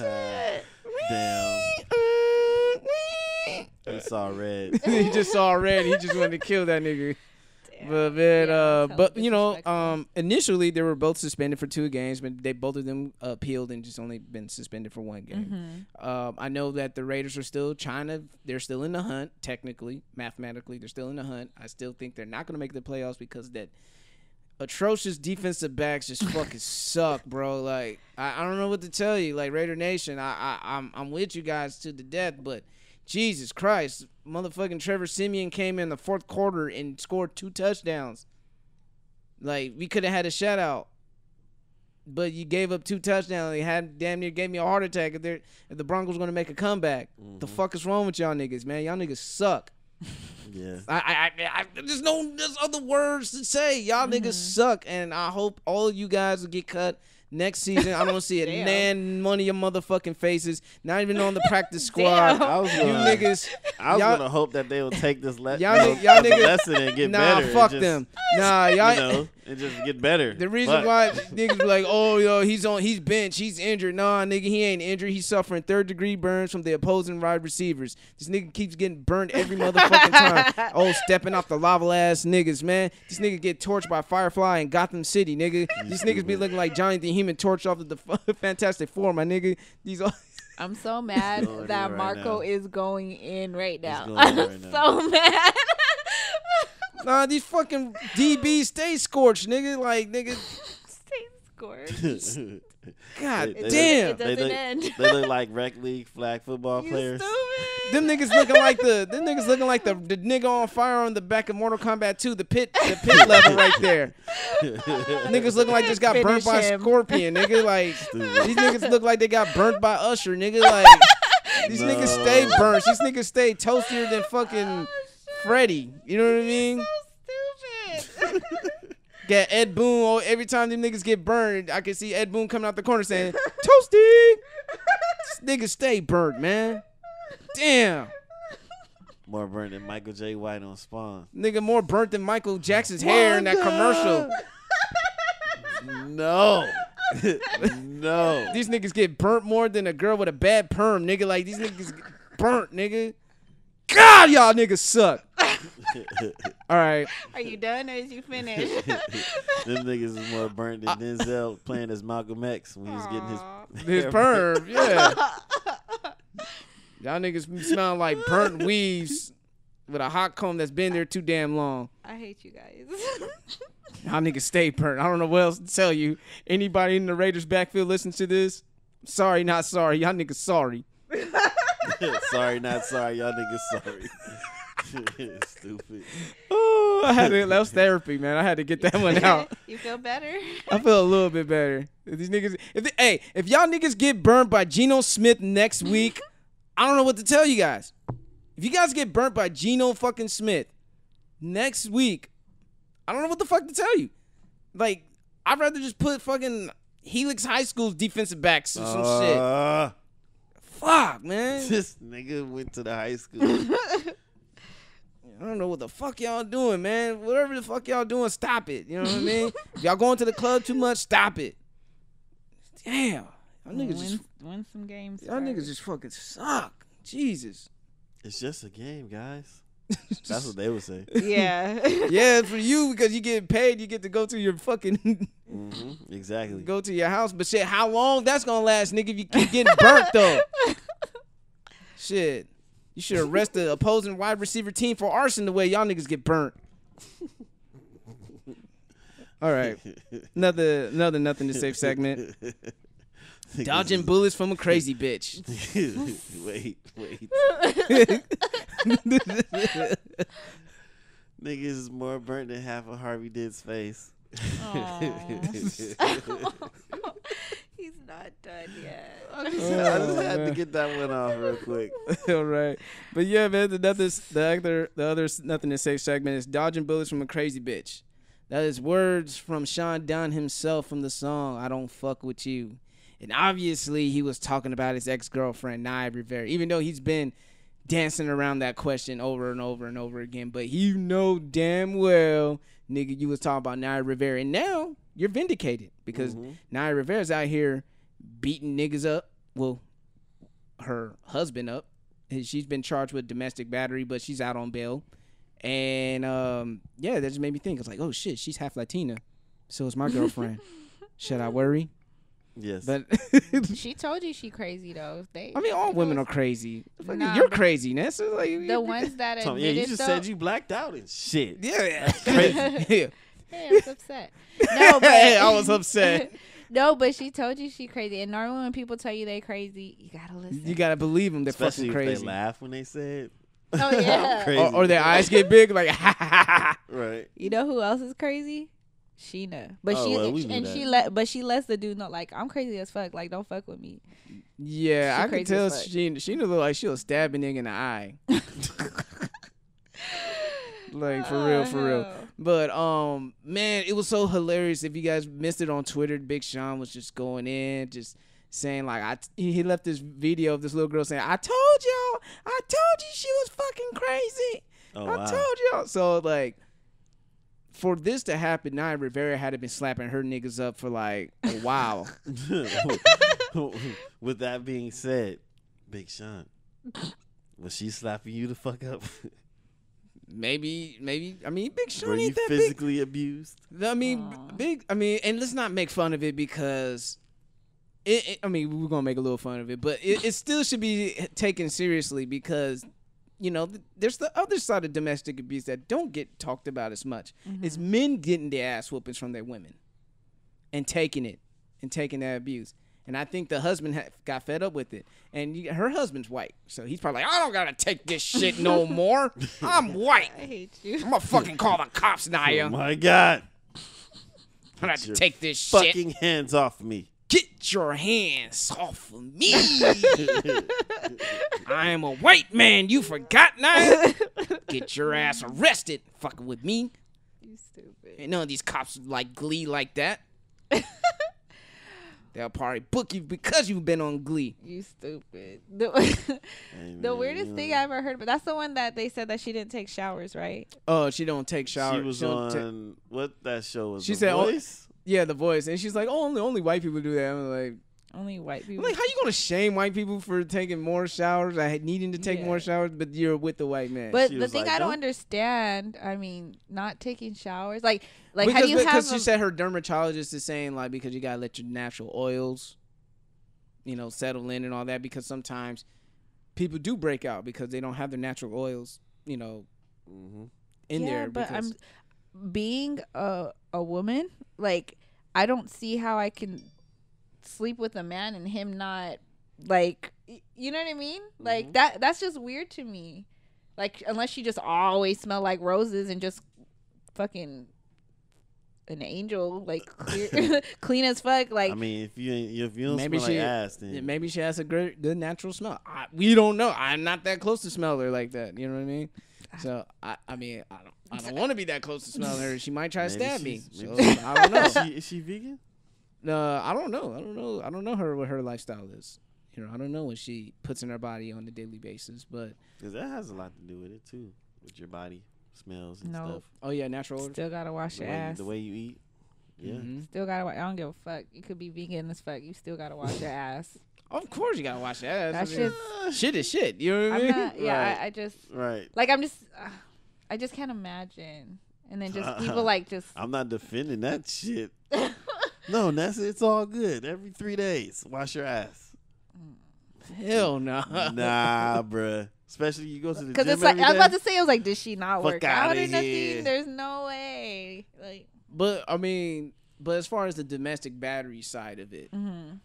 Damn. He saw red. He just saw red. He just wanted to kill that nigga. Damn. But initially they were both suspended for 2 games, but both of them appealed and just only been suspended for 1 game. I know that the Raiders are still they're still in the hunt, technically, mathematically, they're still in the hunt. I still think they're not going to make the playoffs because that atrocious defensive backs just fucking suck, bro. Like, I don't know what to tell you. Like, Raider Nation, I'm with you guys to the death, but Jesus Christ, motherfucking Trevor Siemian came in the 4th quarter and scored 2 touchdowns. Like, we could have had a shutout, but you gave up 2 touchdowns. They damn near gave me a heart attack if the Broncos were going to make a comeback. The fuck is wrong with y'all niggas, man? Y'all niggas suck. Yeah. There's other words to say. Y'all niggas suck, and I hope all of you guys will get cut next season. I don't want to see a nan one of your motherfucking faces. Not even on the practice squad. I was gonna hope that they will take this y'all niggas, lesson and get better. Nah, fuck them. Nah, y'all. And just get better. The reason why niggas be like, oh, yo, he's bench, he's injured. Nah, nigga, he ain't injured. He's suffering 3rd-degree burns from the opposing wide receivers. This nigga keeps getting burnt every motherfucking time. Oh, stepping off the lava ass niggas, man. This nigga get torched by Firefly in Gotham City, nigga. These niggas be looking like Johnny the Human torched off of the Fantastic Four, my nigga. I'm so mad that Marco is going in right now. I'm so mad. Nah, these fucking DBs stay scorched, nigga. Like, nigga. Stay scorched. God damn. It doesn't end. They look like rec league flag football players. Stupid. Them niggas looking like the nigga on fire on the back of Mortal Kombat 2, the pit level right there. Niggas looking like just got burnt by a scorpion, nigga. Like these niggas look like they got burnt by Usher, nigga. Like these niggas stay burnt. These niggas stay toastier than fucking Freddy. You know what I mean? So stupid. Get Ed Boon. Every time them niggas get burned, I can see Ed Boon coming out the corner saying, "Toasty." This niggas stay burnt, man. Damn. More burnt than Michael J. White on Spawn. Nigga more burnt than Michael Jackson's hair in that commercial. No. No. These niggas get burnt more than a girl with a bad perm, nigga. Like, these niggas get burnt, nigga. God, y'all niggas suck. All right. Are you done or is you finished? Them niggas is more burnt than Denzel playing as Malcolm X when he was getting his perm. Yeah. Y'all niggas smell like burnt weaves with a hot comb that's been there too damn long. I hate you guys. Y'all niggas stay burnt. I don't know what else to tell you. Anybody in the Raiders backfield listen to this? Sorry, not sorry. Y'all niggas sorry. Sorry, not sorry. Y'all niggas sorry. Stupid. Oh, that was therapy, man. I had to get that one out. You feel better? I feel a little bit better. If these niggas, if y'all niggas get burnt by Geno Smith next week, I don't know what to tell you guys. If you guys get burnt by Geno fucking Smith next week, I don't know what the fuck to tell you. Like, I'd rather just put fucking Helix High School's defensive backs or some shit. Fuck, man. This nigga went to the high school. I don't know what the fuck y'all doing, man. Whatever the fuck y'all doing, stop it. You know what I mean? If y'all going to the club too much, stop it. Damn. Y'all niggas win some games. Y'all niggas just fucking suck. Jesus. It's just a game, guys. That's what they would say. Yeah. Yeah, for you, because you get paid, you get to go to your fucking exactly. Go to your house. But shit, how long that's gonna last, nigga, if you keep getting burnt though? Shit. You should arrest the opposing wide receiver team for arson the way y'all niggas get burnt. All right. Another nothing to say segment. Dodging bullets from a crazy bitch. Wait. Niggas is more burnt than half of Harvey Dent's face. He's not done yet. I just had to get that one off real quick. All right. But yeah, man, the other nothing to say segment is dodging bullets from a crazy bitch. That is words from Sean Dunn himself from the song I Don't Fuck With You. And obviously he was talking about his ex-girlfriend, Naya Rivera, even though he's been dancing around that question over and over and over again. But you know damn well, nigga, you was talking about Naya Rivera. And now you're vindicated because Naya Rivera's out here beating niggas up. Well, her husband up. She's been charged with domestic battery, but she's out on bail. And, yeah, that just made me think. It's like, oh, shit, she's half Latina. So is my girlfriend. Should I worry? Yes. But she told you she crazy, though. All women are crazy. Nah, you're crazy, Nessa. Like, the ones that admitted, you just said you blacked out and shit. Yeah, that's crazy. Hey, I was upset. No, but I was upset. No, but she told you she crazy. And normally when people tell you they crazy, you gotta listen. You gotta believe them. They're Especially fucking crazy. If they laugh when they say it. Oh yeah. Crazy. Or their eyes get big, like ha ha ha. Right. You know who else is crazy? Sheena. But she lets the dude know, like, I'm crazy as fuck. Like, don't fuck with me. Yeah, I can tell Sheena look like she'll stab a nigga in the eye. Like for real. But man, it was so hilarious. If you guys missed it on Twitter, Big Sean was just going in, just saying like he left this video of this little girl saying, I told you she was fucking crazy. I told y'all. So like, for this to happen, Naya Rivera had been slapping her niggas up for like a while. With that being said, Big Sean, was she slapping you the fuck up? Maybe. I mean, Big Sean ain't that big. Were you physically abused? I mean, big. I mean, and let's not make fun of it because I mean, we're gonna make a little fun of it, but it still should be taken seriously because, you know, there's the other side of domestic abuse that don't get talked about as much. Mm-hmm. It's men getting their ass whoopings from their women and taking that abuse. And I think the husband got fed up with it. And her husband's white. So he's probably like, I don't got to take this shit no more. I'm white. I hate you. I'm going to fucking call the cops, Naya. Oh, my God. I'm going to take this fucking hands off me. Get your hands off of me. I am a white man. You forgot, Naya? Get your ass arrested fucking with me. You stupid. Ain't none of these cops like Glee like that. They'll probably book you because you've been on Glee. You stupid. The weirdest thing I ever heard, but that's the one that they said that she didn't take showers, right? Oh, she don't take showers. She was on what that show was. She The said, Voice? Yeah, The Voice, and she's like, "Oh, only white people do that." I'm like, only white people. I'm like, how you gonna shame white people for taking more showers? Needing to take more showers, but you're with the white man. But the thing I don't understand, I mean, not taking showers, like because, how do you have? Because she said her dermatologist is saying like because you gotta let your natural oils, you know, settle in and all that because sometimes people do break out because they don't have their natural oils, you know, in there. But I'm being a woman, like I don't see how I can sleep with a man and him not, like, you know what I mean? Like that's just weird to me. Like unless you just always smell like roses and just fucking an angel, like clean as fuck. Like I mean, if you don't smell like ass, then maybe she has a good natural smell. We don't know. I'm not that close to smell her like that. You know what I mean? So I mean I don't want to be that close to smell her. She might try to stab me. So I don't know. Is she vegan? No, I don't know. I don't know what her lifestyle is. You know, I don't know what she puts in her body on a daily basis, but because that has a lot to do with it too, with your body smells and stuff. Oh yeah, natural. Still gotta wash your ass. The way you eat. Yeah. Still gotta. I don't give a fuck. You could be vegan as fuck. You still gotta wash your ass. Of course you gotta wash your ass. That shit is shit. You know what I mean? Not, yeah, right. I just right. Like I just can't imagine. And then just people like just. I'm not defending that shit. No, it's all good. Every 3 days, wash your ass. Hell no. Nah, bruh. Especially you go to the gym. Because it's like, I was about to say, I was like, did she not Fuck work out or nothing? here. There's no way. Like, but I mean, as far as the domestic battery side of it,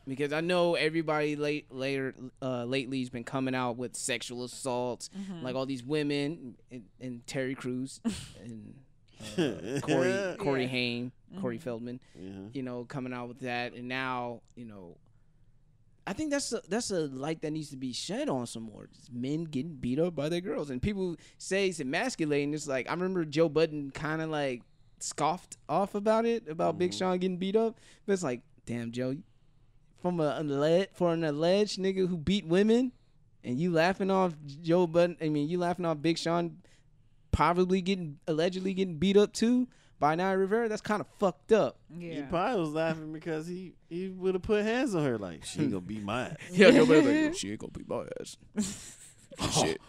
because I know everybody lately has been coming out with sexual assaults, like all these women and Terry Crews and Corey Haim, Corey Feldman, you know, coming out with that, and now, you know, I think that's a light that needs to be shed on some more. Just men getting beat up by their girls, and people say it's emasculating. It's like I remember Joe Budden kind of like scoffed off about Big Sean getting beat up, but it's like, damn, Joe, from an alleged nigga who beat women, and you laughing off Joe Budden. I mean, you laughing off Big Sean allegedly getting beat up too by Naya Rivera. That's kind of fucked up. yeah. He probably was laughing because he would have put hands on her like, she ain't gonna beat my ass. Yeah, nobody like, she ain't gonna beat my ass. Shit,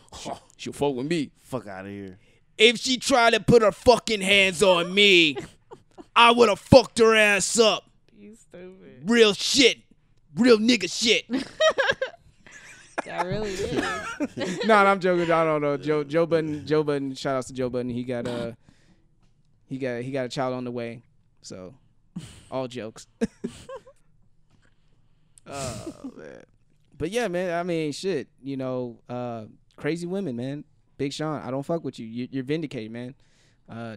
she'll fuck with me. Fuck out of here. If she tried to put her fucking hands on me, I would have fucked her ass up. You stupid. Real shit. Real nigga shit. That really is. No, I'm joking. I don't know. Joe Budden. Shout outs to Joe Budden. He got a child on the way. So, all jokes. Oh man. But yeah, man. I mean, shit. You know, crazy women, man. Big Sean, I don't fuck with you. You're vindicated, man.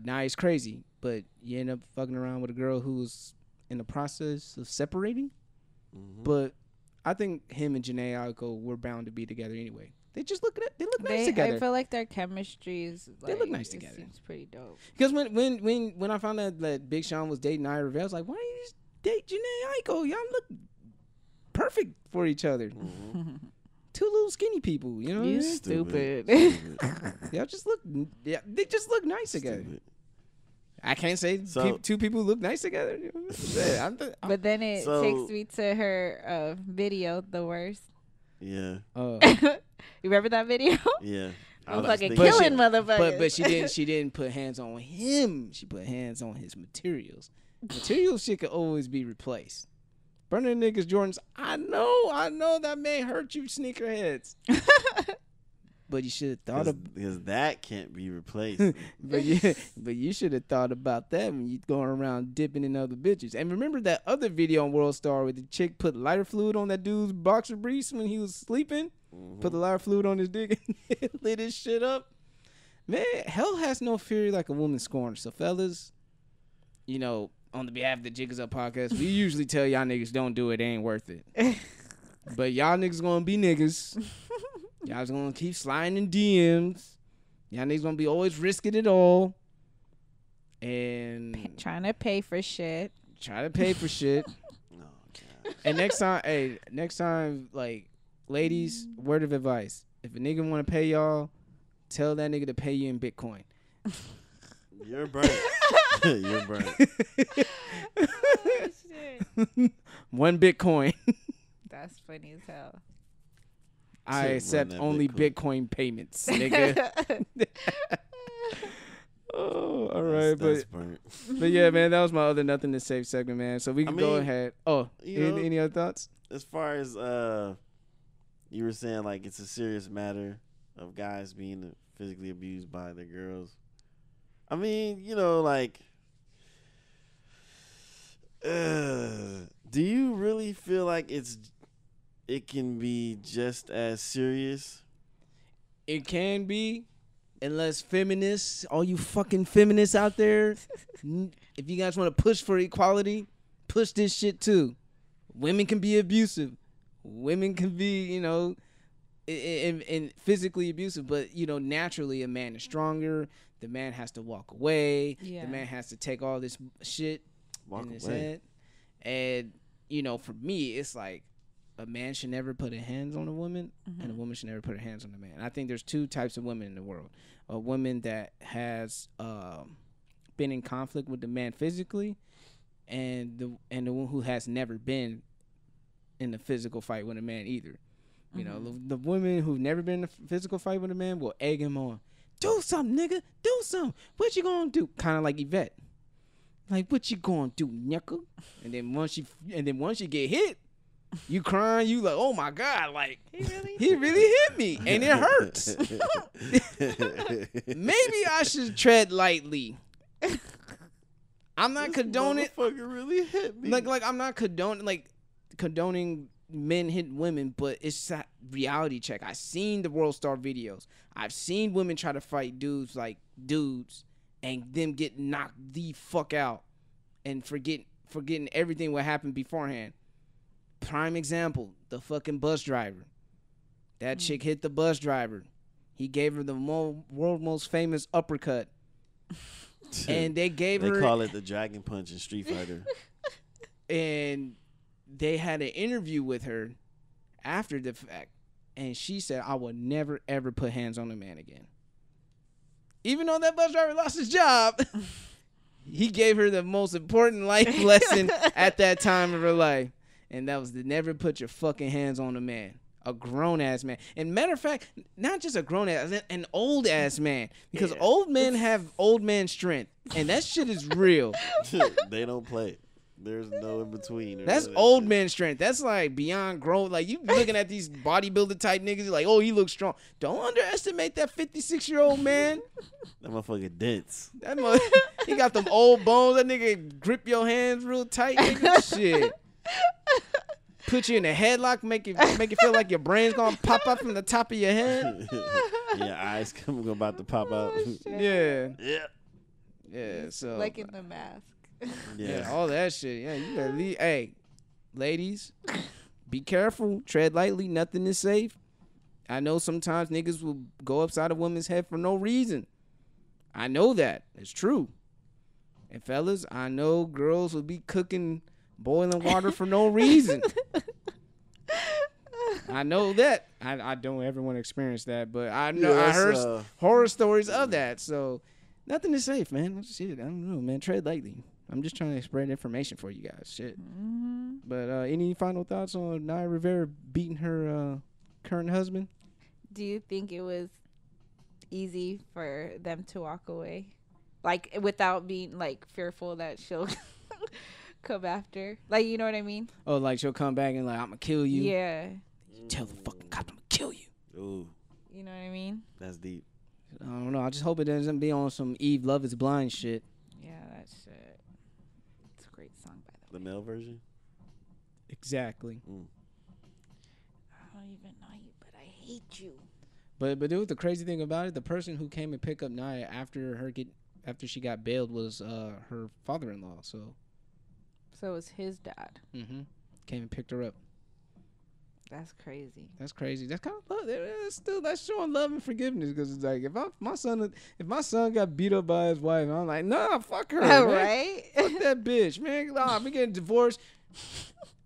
Naya's crazy, but you end up fucking around with a girl who's in the process of separating. But I think him and Janae Aiko were bound to be together anyway. They just look nice together. I feel like their chemistry is. They look nice together. Seems pretty dope. Because when I found out that Big Sean was dating Ira Rivera, I was like, why don't you just date Janae Aiko? Y'all look perfect for each other. Two little skinny people, you know. You stupid. Y'all just look. Yeah, they just look nice together. I can't say two people look nice together. But then it takes me to her video, the worst. Yeah. You remember that video? Yeah. I'm fucking killing motherfuckers. But she didn't put hands on him. She put hands on his materials. Materials shit could always be replaced. Burning niggas Jordans. I know that may hurt you sneakerheads. But you should have thought because that can't be replaced. but you should have thought about that when you going around dipping in other bitches. And remember that other video on World Star where the chick put lighter fluid on that dude's boxer briefs when he was sleeping? Mm-hmm. Put the lighter fluid on his dick and lit his shit up. Man, hell has no fury like a woman scorned. So fellas, you know, on the behalf of the Jiggas Up podcast, we usually tell y'all niggas don't do it, ain't worth it. But y'all niggas gonna be niggas. Y'all's gonna keep sliding in DMs. Y'all niggas gonna be always risking it all. And trying to pay for shit. Try to pay for shit. Oh, God. And next time, like, ladies, word of advice. If a nigga wanna pay y'all, tell that nigga to pay you in Bitcoin. You're burnt. You're burnt. Oh, shit. 1 Bitcoin. That's funny as hell. I accept only Bitcoin payments, nigga. Oh, all right, but yeah, man, that was my other nothing to say segment, man. So we can go ahead. Oh, any other thoughts? As far as you were saying, like it's a serious matter of guys being physically abused by their girls. I mean, you know, like, do you really feel like it can be just as serious? It can be, unless feminists, all you fucking feminists out there, if you guys want to push for equality, push this shit too. Women can be abusive. Women can be, you know, and physically abusive, but, you know, naturally a man is stronger. The man has to walk away. Yeah. The man has to take all this shit in his head. And, you know, for me, it's like, a man should never put his hands on a woman, and a woman should never put her hands on a man. I think there's two types of women in the world: a woman that has been in conflict with the man physically, and the one who has never been in a physical fight with a man either. You know, the women who've never been in a physical fight with a man will egg him on. Do something, nigga. Do something. What you gonna do? Kind of like Yvette. Like, what you gonna do, nigga? And then once you get hit. You crying, you like, oh my God, like he really hit me, and it hurts. Maybe I should tread lightly. I'm not condoning. Motherfucker really hit me. Like I'm not condoning men hitting women, but it's that reality check. I've seen the World Star videos. I've seen women try to fight dudes, and them get knocked the fuck out, and forgetting everything what happened beforehand. Prime example, the fucking bus driver. That chick hit the bus driver. He gave her the world most famous uppercut. And they call it the dragon punch in Street Fighter. And they had an interview with her after the fact. And she said, I will never, ever put hands on a man again. Even though that bus driver lost his job, he gave her the most important life lesson at that time of her life. And that was to never put your fucking hands on a man. A grown-ass man. And matter of fact, not just a grown-ass, an old-ass man. Because old men have old man strength. And that shit is real. They don't play. There's no in-between. That's old man strength. That's like beyond grown. Like, you looking at these bodybuilder type niggas, you're like, oh, he looks strong. Don't underestimate that 56-year-old man. That motherfucker dense. He got them old bones. That nigga grip your hands real tight, nigga. Shit. Put you in a headlock, make you feel like your brain's gonna pop up from the top of your head. Your eyes about to pop out. Yeah. Yeah. Yeah. So like in The Mask. Yeah, all that shit. Yeah, you gotta leave. Hey, ladies, be careful. Tread lightly. Nothing is safe. I know sometimes niggas will go upside a woman's head for no reason. I know that. It's true. And fellas, I know girls will be cooking boiling water for no reason. I know that. I don't ever want to experience that, but I know I heard horror stories of that. So nothing is safe, man. Shit, I don't know, man. Tread lightly. I'm just trying to spread information for you guys. Shit. Mm-hmm. But any final thoughts on Naya Rivera beating her current husband? Do you think it was easy for them to walk away, like without being like fearful that she'll come after? Like, you know what I mean? Oh, like she'll come back and like, I'm gonna kill you. Yeah. Tell the fucking cop I'm gonna kill you. Ooh. You know what I mean? That's deep. I don't know. I just hope it doesn't be on some Eve Love Is Blind shit. Yeah, that shit. It's a great song, by the way. The male version? Exactly. I don't even know you, but I hate you. But it was the crazy thing about it. The person who came and picked up Naya after she got bailed was her father-in-law. So it was his dad. Mm-hmm. Came and picked her up. That's crazy. That's crazy. That's kind of love. That's showing love and forgiveness, because it's like if my son got beat up by his wife, I'm like, nah, fuck her, man. Right? Fuck that bitch, man. Nah, we getting divorced.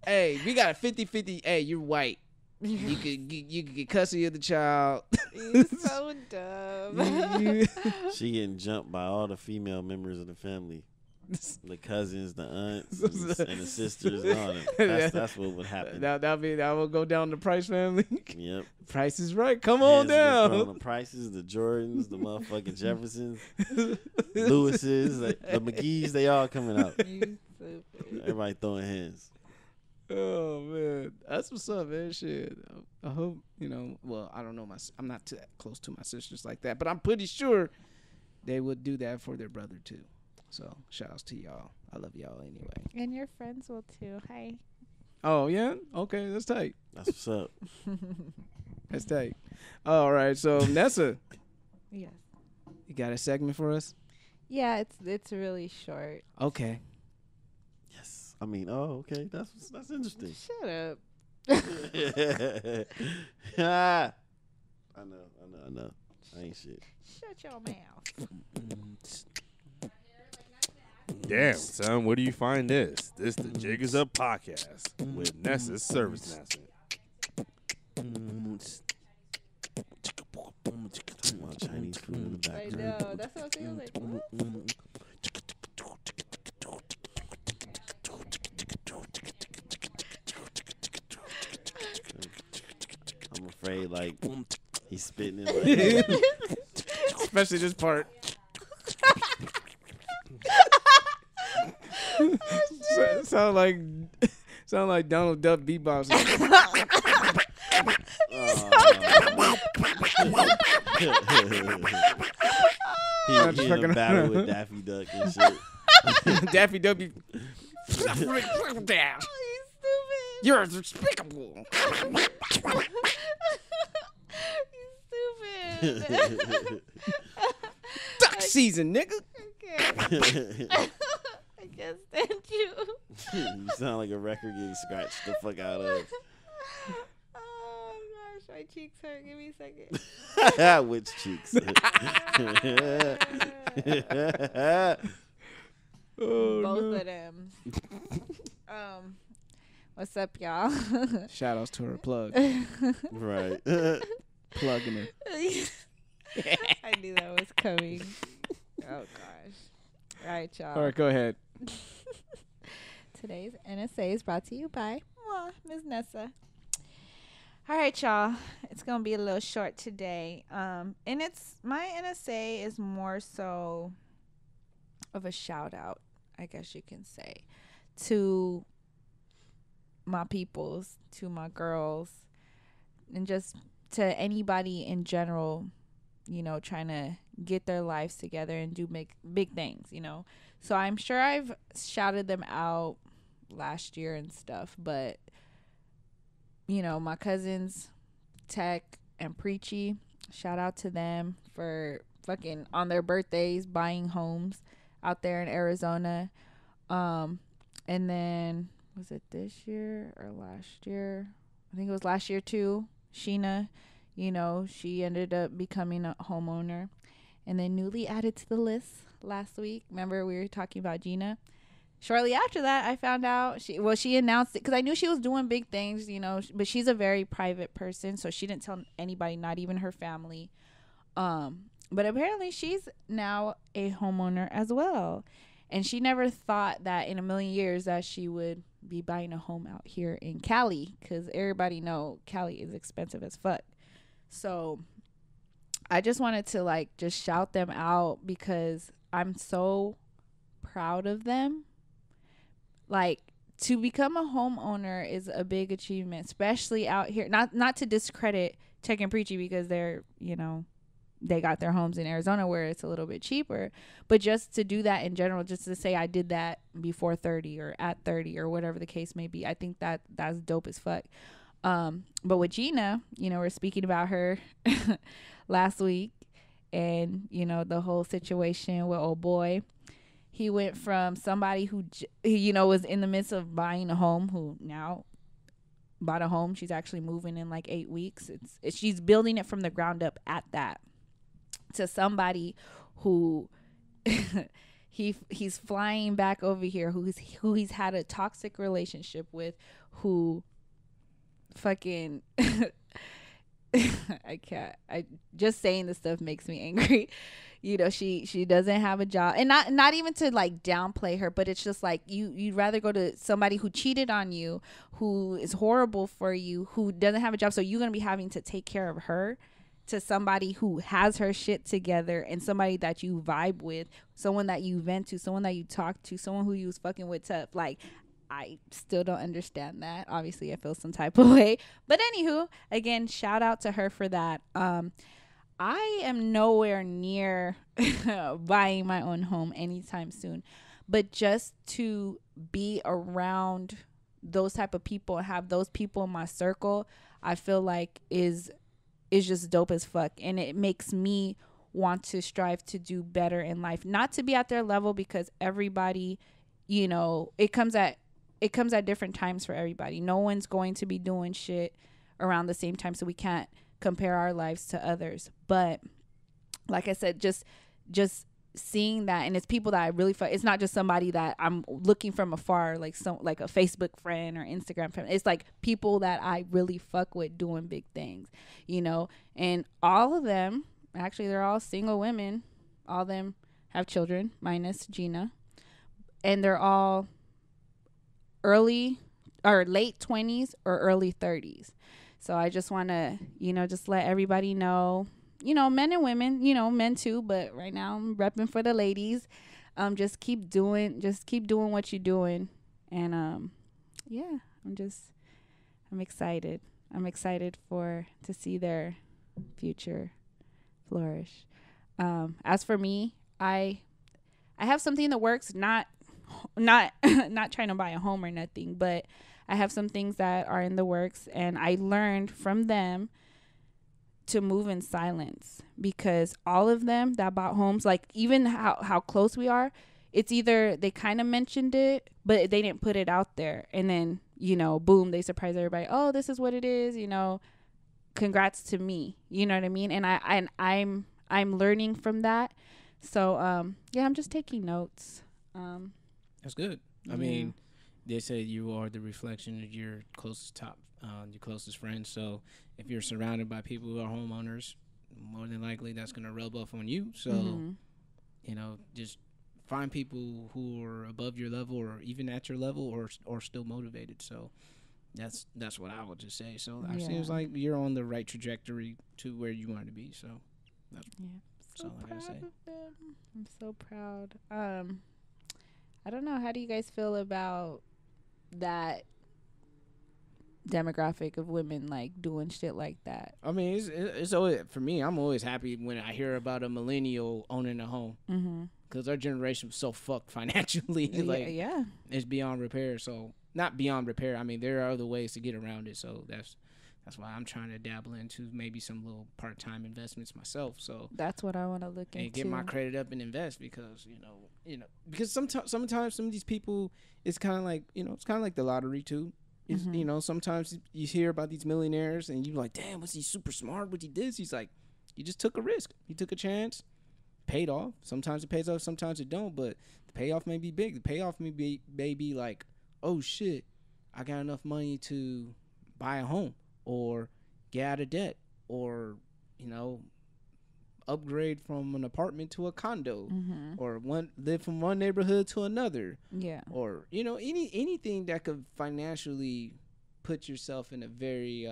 Hey, we got a 50-50. Hey, you're white. You could get custody of the child. You're so dumb. She getting jumped by all the female members of the family. The cousins, the aunts, and the sisters, and all that. That's what would happen. That will go down the Price family. Yep. Price is right. Come on down. The Prices, the Jordans, the motherfucking Jeffersons, Lewises, the McGees, they all coming out. You stupid. Everybody throwing hands. Oh man, that's what's up, man. Shit, I hope Well, I don't know I'm not too close to my sisters like that, but I'm pretty sure they would do that for their brother too. So shout outs to y'all. I love y'all anyway. And your friends will too. Hi. Oh yeah, okay, that's tight. That's what's up. That's tight. All right, so Nessa. Yes. You got a segment for us? Yeah, it's really short. Okay. I mean, okay. That's interesting. Shut up. I know. I ain't shit. Shut your mouth. Damn, son, where do you find this? This the Jig Is Up podcast with Nessa's Service Nessa. Chinese food in the I background. know. That's what I was saying. Like, what? I'm afraid, like, he's spitting it. Like, especially this part. Sound like Donald Duck beatboxing. he in a battle with Daffy Duck and shit. Daffy Duck be Down. You're despicable. You stupid. Duck season, nigga. I can't stand you. You sound like a record getting scratched the fuck out of. Oh gosh, my cheeks hurt. Give me a second. Which cheeks? Both of them. What's up, y'all? Shout outs to her plug. Right. Plugging her. I knew that was coming. Oh gosh. All right, y'all. All right, go ahead. Today's NSA is brought to you by Ms. Nessa. All right, y'all. It's gonna be a little short today. And my NSA is more so of a shout out, I guess you can say, to my peoples, to my girls, and just to anybody in general, trying to get their lives together and do big things, So I'm sure I've shouted them out last year and stuff, but my cousins Tech and Preachy, shout out to them for fucking on their birthdays buying homes out there in Arizona. And then was it this year or last year? I think it was last year too. Sheena, you know, she ended up becoming a homeowner. And then newly added to the list last week. Remember we were talking about Gina? Shortly after that, I found out she announced it because I knew she was doing big things, you know, but she's a very private person, so she didn't tell anybody, not even her family. But apparently she's now a homeowner as well. And she never thought that in a million years that she would be buying a home out here in Cali, because everybody know Cali is expensive as fuck. So I just wanted to like just shout them out because I'm so proud of them. Like, to become a homeowner is a big achievement, especially out here. Not to discredit Tech and Preachy because they're, you know, they got their homes in Arizona where it's a little bit cheaper, but just to do that in general, just to say I did that before 30 or at 30 or whatever the case may be, I think that's dope as fuck. But with Gina, you know, we're speaking about her last week, and you know, the whole situation with old boy. He went from somebody who, you know, was in the midst of buying a home, who now bought a home. She's actually moving in like 8 weeks. She's building it from the ground up at that, to somebody who he's flying back over here, who he's had a toxic relationship with, who fucking I can't. I just saying this stuff makes me angry. You know, she doesn't have a job, and not even to like downplay her, but it's just like you'd rather go to somebody who cheated on you, who is horrible for you, who doesn't have a job, so you're gonna be having to take care of her, to somebody who has her shit together and somebody that you vibe with, someone that you vent to, someone that you talk to, someone who you was fucking with tough. Like, I still don't understand that. Obviously, I feel some type of way. But anywho, again, shout out to her for that. I am nowhere near buying my own home anytime soon. But just to be around those type of people and have those people in my circle, I feel like is just dope as fuck. And it makes me want to strive to do better in life. Not to be at their level, because everybody, you know, it comes at different times for everybody. No one's going to be doing shit around the same time, so we can't compare our lives to others. But like I said, just seeing that, and it's people that I really it's not just somebody that I'm looking from afar, like like a Facebook friend or Instagram friend. It's like people that I really fuck with doing big things, you know. And all of them, actually, they're all single women. All of them have children, minus Gina, and they're all early or late 20s or early 30s. So I just want to, you know, just let everybody know, you know, men and women, you know, men too, but right now I'm repping for the ladies. Just keep doing what you're doing. And yeah, I'm excited. I'm excited to see their future flourish. As for me, I have something in the works, not trying to buy a home or nothing, but I have some things that are in the works, and I learned from them to move in silence, because all of them that bought homes, like even how close we are, it's either they kind of mentioned it, but they didn't put it out there. And then, you know, boom, they surprise everybody. Oh, this is what it is, you know, congrats to me. You know what I mean? And I'm learning from that. So, yeah, I'm just taking notes. That's good. I mean, they say you are the reflection of your closest friends. So if you're surrounded by people who are homeowners, more than likely that's going to rub off on you. So, you know, just find people who are above your level or even at your level or still motivated. So that's what I would just say. So it seems like you're on the right trajectory to where you want to be. So that's all I got to say. I'm so proud. I don't know. How do you guys feel about that demographic of women like doing shit like that? I mean, it's always, for me, I'm always happy when I hear about a millennial owning a home, because our generation was so fucked financially. Like, it's beyond repair. So not beyond repair. I mean, there are other ways to get around it. So that's why I'm trying to dabble into maybe some little part-time investments myself. So that's what I want to look into. And get my credit up and invest, because because sometimes some of these people, it's kind of like, it's kind of like the lottery too. You know, sometimes you hear about these millionaires and you're like, damn, was he super smart? Was he this? He's like, he just took a risk. He took a chance, paid off. Sometimes it pays off, sometimes it don't. But the payoff may be big. The payoff may be like, oh shit, I got enough money to buy a home or get out of debt or, you know, upgrade from an apartment to a condo or live from one neighborhood to another. Yeah. Or, you know, anything that could financially put yourself in a very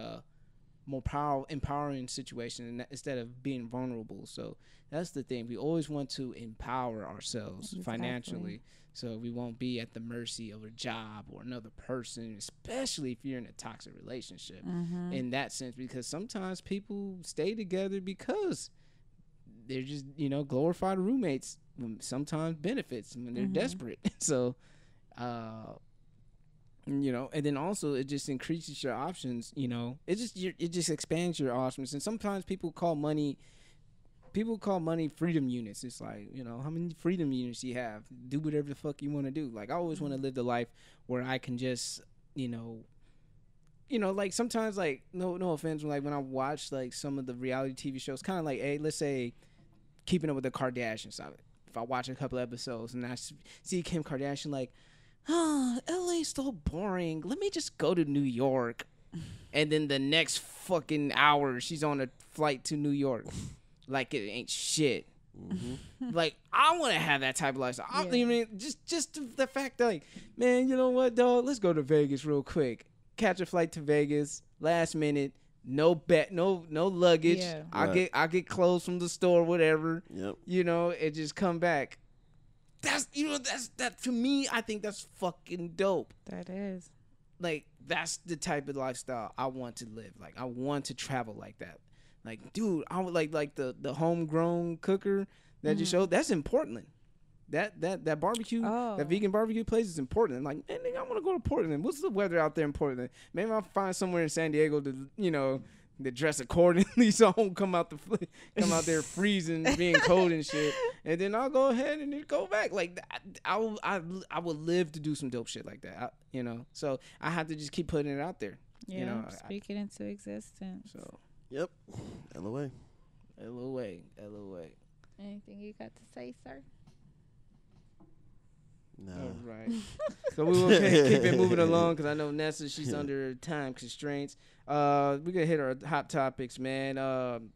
more empowering situation instead of being vulnerable. So that's the thing. We always want to empower ourselves financially, so we won't be at the mercy of a job or another person, especially if you're in a toxic relationship in that sense, because sometimes people stay together because they're just, you know, glorified roommates, sometimes benefits when they're desperate. So you know, and then also it just increases your options. You know, it just expands your options. And sometimes people call money freedom units. It's like, you know, how many freedom units you have, do whatever the fuck you want to do. Like, I always want to live the life where I can just, you know, like sometimes, like, no offense, like when I watch like some of the reality TV shows, kind of like, hey, let's say Keeping Up with the Kardashians. If I watch a couple episodes and I see Kim Kardashian like, oh, LA's so boring, let me just go to New York. And then the next fucking hour she's on a flight to New York like it ain't shit. Like, I want to have that type of lifestyle. I mean, just the fact that, like, man, you know what, dog, let's go to Vegas real quick, catch a flight to Vegas last minute, no luggage. I get clothes from the store, whatever. You know, and just come back. That's, you know, that to me, I think that's fucking dope. That is. Like, that's the type of lifestyle I want to live. Like, I want to travel like that. Like, dude, I would like the homegrown cooker that you showed. That's in Portland. That barbecue, that vegan barbecue place is in Portland. Like, man, nigga, I want to go to Portland. What's the weather out there in Portland? Maybe I'll find somewhere in San Diego to, you know, to dress accordingly so I don't come out there freezing, being cold and shit. And then I'll go ahead and then go back. Like, I would live to do some dope shit like that. You know, so I have to just keep putting it out there. Yeah, you know, speak it into existence. So. Yep. LOA. Anything you got to say, sir? No. All right. So we will keep it moving along because I know Nessa, she's under time constraints. We're going to hit our hot topics, man.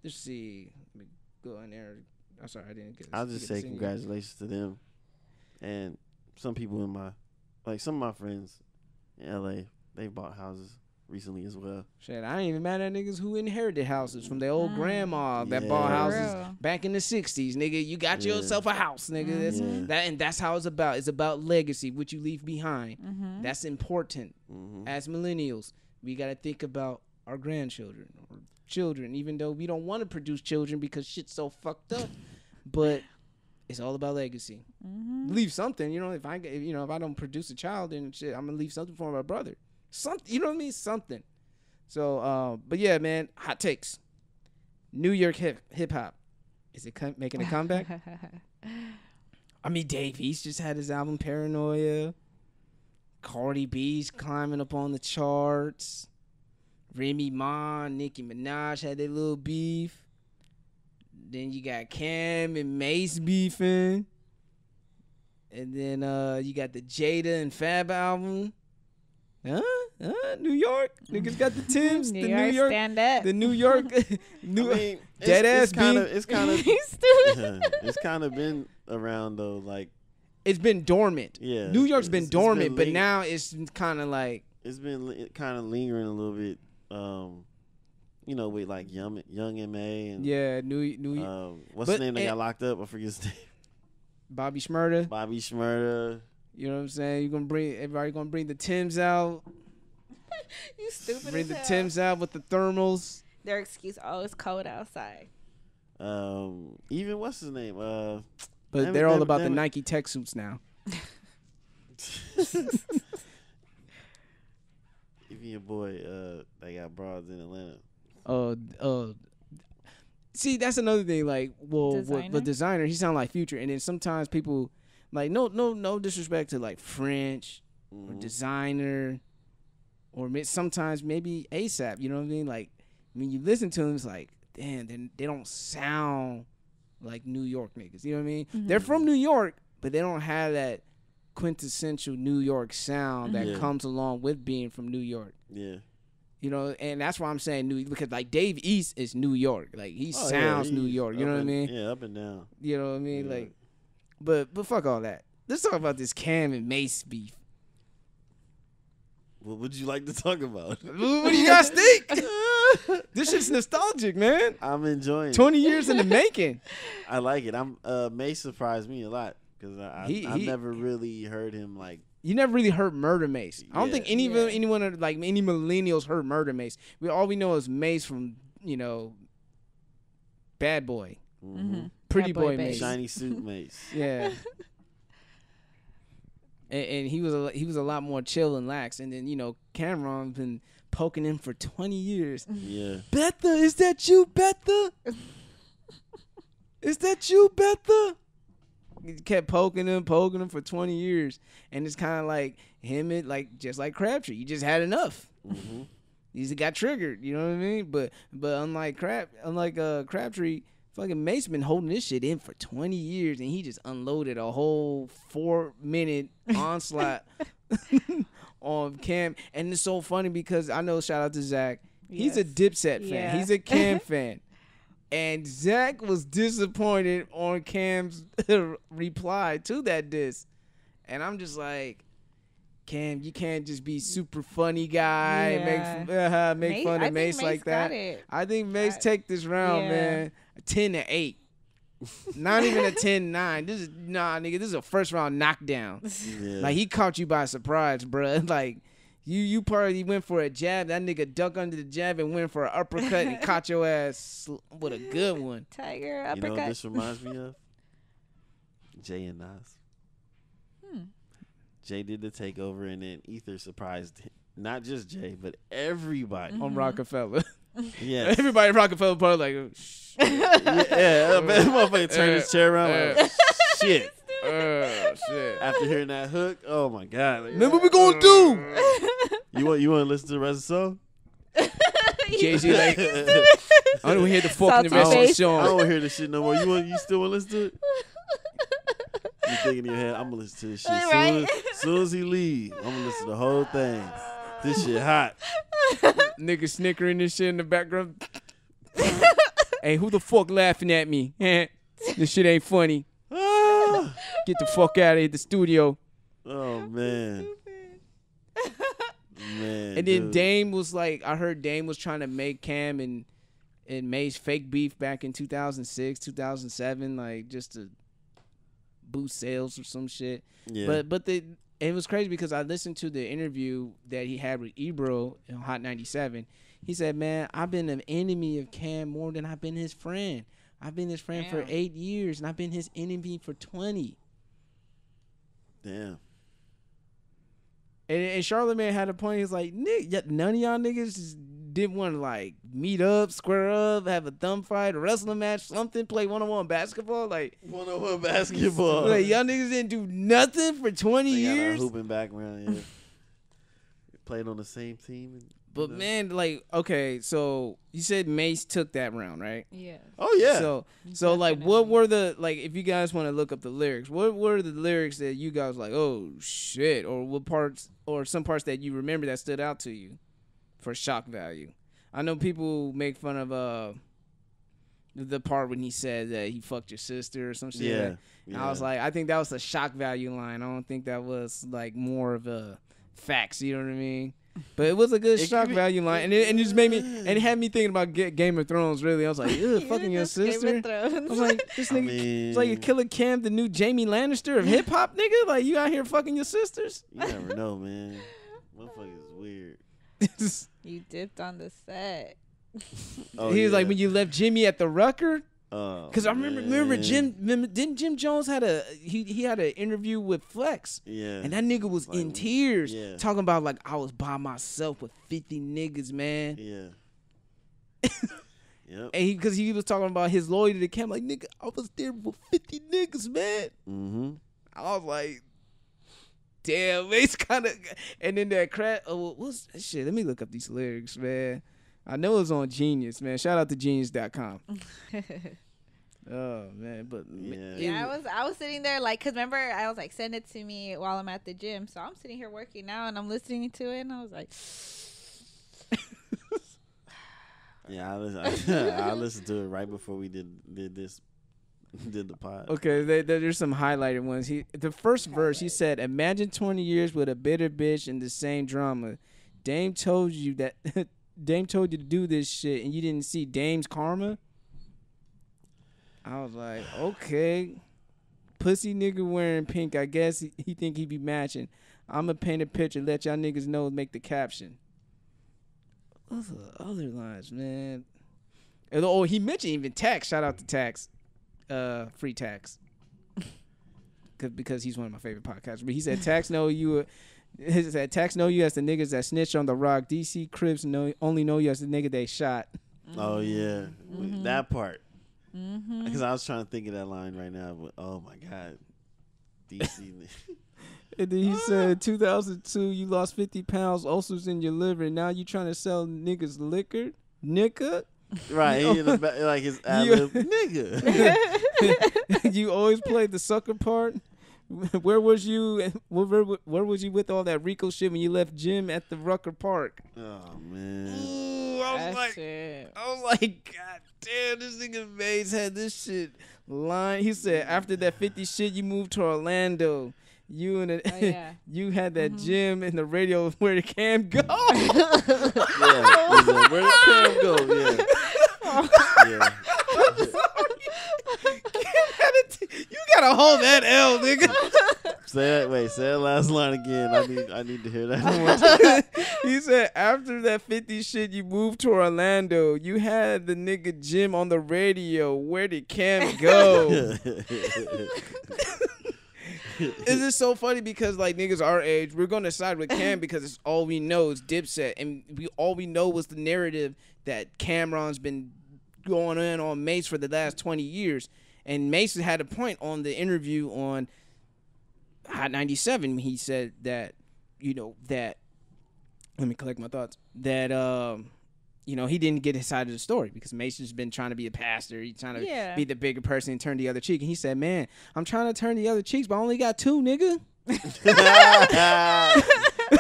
Let's see. Let me go in there. I'm sorry, I didn't get it. I'll just say congratulations to them. And some people some of my friends in LA, they bought houses recently as well. Shit, I ain't even mad at niggas who inherited houses from their old grandma that bought houses back in the 60s, nigga. You got yourself a house, nigga. That's how it's about. It's about legacy, what you leave behind. That's important. As millennials, we got to think about our grandchildren or children, even though we don't want to produce children because shit's so fucked up. But it's all about legacy. Leave something, you know. If I don't produce a child, then shit, I'm gonna leave something for my brother. Something, you know what I mean? Something. So, but yeah, man, hot takes. New York hip hop. Is it making a comeback? I mean, Dave East just had his album Paranoia. Cardi B's climbing up on the charts. Remy Ma, Nicki Minaj had their little beef. Then you got Cam and Mace beefing. And then you got the Jada and Fab album. New York. Niggas got the Timbs. New York stand up. The New York. Dead ass beat. It's kind of been around though. Like, it's been dormant. Yeah. New York's been dormant, but now it's kind of like. It's been kind of lingering a little bit. You know, with like Young M.A. and New. What's the name they got locked up? I forget his name. Bobby Shmurda. You know what I'm saying? Everybody gonna bring the Timbs out. You stupid. Bring the Timbs out with the thermals. Their excuse, it's cold outside. Even what's his name? But they're all about the Nike tech suits now. Even your boy, they got broads in Atlanta. See, that's another thing. Like, the designer, he sound like Future, and then sometimes people, like, no disrespect to like French or designer or sometimes maybe ASAP. You know what I mean? Like when you listen to them, it's like, damn, they don't sound like New York niggas. You know what I mean? They're from New York, but they don't have that quintessential New York sound that comes along with being from New York. Yeah. You know, and that's why I'm saying because like Dave East is New York. Like he sounds New York. You know what I mean? Yeah, up and down. You know what I mean? Yeah. Like, but fuck all that. Let's talk about this Cam and Mace beef. What would you like to talk about? What do you guys think? This shit's nostalgic, man. I'm enjoying 20 years in the making. I like it. May surprised me a lot because I never really heard him like. You never really heard Murder Mace. I don't think anyone like any millennials heard Murder Mace. All we know is Mace from Bad Boy, Pretty Boy Mace, Shiny Suit Mace. Yeah. And he was a lot more chill and lax. And then Cameron been poking him for 20 years. Yeah. Betha, is that you, Betha? Is that you, Betha? He kept poking him for 20 years, and it's kind of like him, just like Crabtree. You just had enough. Mm-hmm. He just got triggered. You know what I mean? But unlike Crabtree, fucking Mace been holding this shit in for 20 years, and he just unloaded a whole 4-minute onslaught on Cam. And it's so funny because I know, shout out to Zach, he's a Dipset fan. Yeah. He's a Cam fan. And Zach was disappointed on Cam's reply to that diss. And I'm just like, Cam, you can't just be super funny guy, make fun of Mace like that. I think Mace take this round, man. 10-8. Not even a 10-9. Nigga, this is a first round knockdown. Yeah. Like he caught you by surprise, bruh. Like you probably went for a jab. That nigga ducked under the jab and went for an uppercut and caught your ass with a good one. Tiger uppercut. You know what this reminds me of? Jay and Nas. Jay did the takeover, and then Ether surprised him. Not just Jay, but everybody. On Rockefeller. Yeah. Everybody at Rockefeller Park like, oh, shit. Yeah, that motherfucker turned his chair around like, shit. Shit. After hearing that hook, oh my God. Like, Man, what we gonna do? You want to listen to the rest of the song? Jay-Z like, I don't hear the fucking rest of the I song. don't want to hear this shit no more. You still want to listen to it? You thinking in your head, I'm going to listen to this shit. Right. Soon as he leave, I'm going to listen to the whole thing. This shit hot. Nigga snickering this shit in the background. Hey, who the fuck laughing at me? This shit ain't funny. Get the fuck out of the studio. Oh, man. Man, and then Dame was like, I heard Dame was trying to make Cam and Mace fake beef back in 2006, 2007, like just to boost sales or some shit. Yeah. But it was crazy because I listened to the interview that he had with Ebro in Hot 97. He said, man, I've been an enemy of Cam more than I've been his friend. I've been his friend for 8 years, and I've been his enemy for 20. Damn. And Charlamagne had a point. He's like, none of y'all niggas just didn't want to like meet up, square up, have a thumb fight, a wrestling match, something, play one-on-one basketball. Like 1-on-1 basketball. Like y'all niggas didn't do nothing for 20 they years. Got a hooping background, yeah. Played on the same team. But man, like, okay, so you said Mace took that round, right? Yeah. Oh yeah. So like, what were the like? If you guys want to look up the lyrics, what were the lyrics that you guys like? Oh shit! Or what parts? Or some parts that you remember that stood out to you for shock value? I know people make fun of the part when he said that he fucked your sister or some shit. Yeah. And I was like, I think that was a shock value line. I don't think that was like more of a facts. You know what I mean? But it was a good shock value line, and it just made me, and it had me thinking about Game of Thrones. Really, I was like, "Ew, fucking your sister." I was like, "This nigga, it's like a Killer Cam, the new Jamie Lannister of hip hop, nigga. Like you out here fucking your sisters." You never know, man. Motherfucker is weird. You dipped on the set. Oh, he was like, when you left Jimmy at the Rucker. Because I remember didn't Jim Jones had he had an interview with Flex, and that nigga was like, in tears, talking about like I was by myself with 50 niggas, man. Yep. And because he was talking about his loyalty to Cam, like nigga, I was there with 50 niggas, man. Mm-hmm. I was like, damn, Mace kind of. And then that crack. Oh, what's shit? Let me look up these lyrics, man. I know it's on Genius, man. Shout out to Genius.com. Oh man, but yeah, I was sitting there like, cause remember I was like, send it to me while I'm at the gym. So I'm sitting here working now, and I'm listening to it, and I was like, yeah, I listened to it right before we did the pod. Okay, there's some highlighted ones. The first verse, he said, "Imagine 20 years with a bitter bitch and the same drama. Dame told you to do this shit, and you didn't see Dame's karma." I was like, okay. Pussy nigga wearing pink. I guess he think he be matching. I'ma paint a picture, let y'all niggas know, make the caption. What's the other lines, man? Oh, he mentioned even Tax. Shout out to Tax. Free Tax. Because he's one of my favorite podcasts. But he said, Tax know you. He said, Tax know you as the niggas that snitch on the rock. DC Crips only know you as the nigga they shot. Oh, yeah. That part. Because I was trying to think of that line right now, but oh my God, DC. And then he said, 2002, you lost 50 pounds, ulcers in your liver. Now you trying to sell niggas liquor, nigga. Right, he in the back, like his ad-lib, nigga. You always played the sucker part. Where was you? Where was you with all that Rico shit when you left gym at the Rucker Park? Oh man. Ooh, I was like, God damn, this nigga Mace had this shit line. He said, after that 50 shit, you moved to Orlando. You and you had that gym and the radio where the cam go. Yeah, where the cam go? Yeah. Yeah. You gotta hold that L, nigga. Say that last line again. I need to hear that. He said, after that 50 shit, you moved to Orlando. You had the nigga Jim on the radio. Where did Cam go? It's just so funny because like niggas our age, we're gonna side with Cam because it's all we know is Dipset, and all we know was the narrative that Cameron's been going on Mace for the last 20 years. And Mace had a point on the interview on Hot 97. He said that, that, let me collect my thoughts, that, he didn't get his side of the story because Mace has been trying to be a pastor. He's trying to be the bigger person and turn the other cheek. And he said, man, I'm trying to turn the other cheeks, but I only got two, nigga.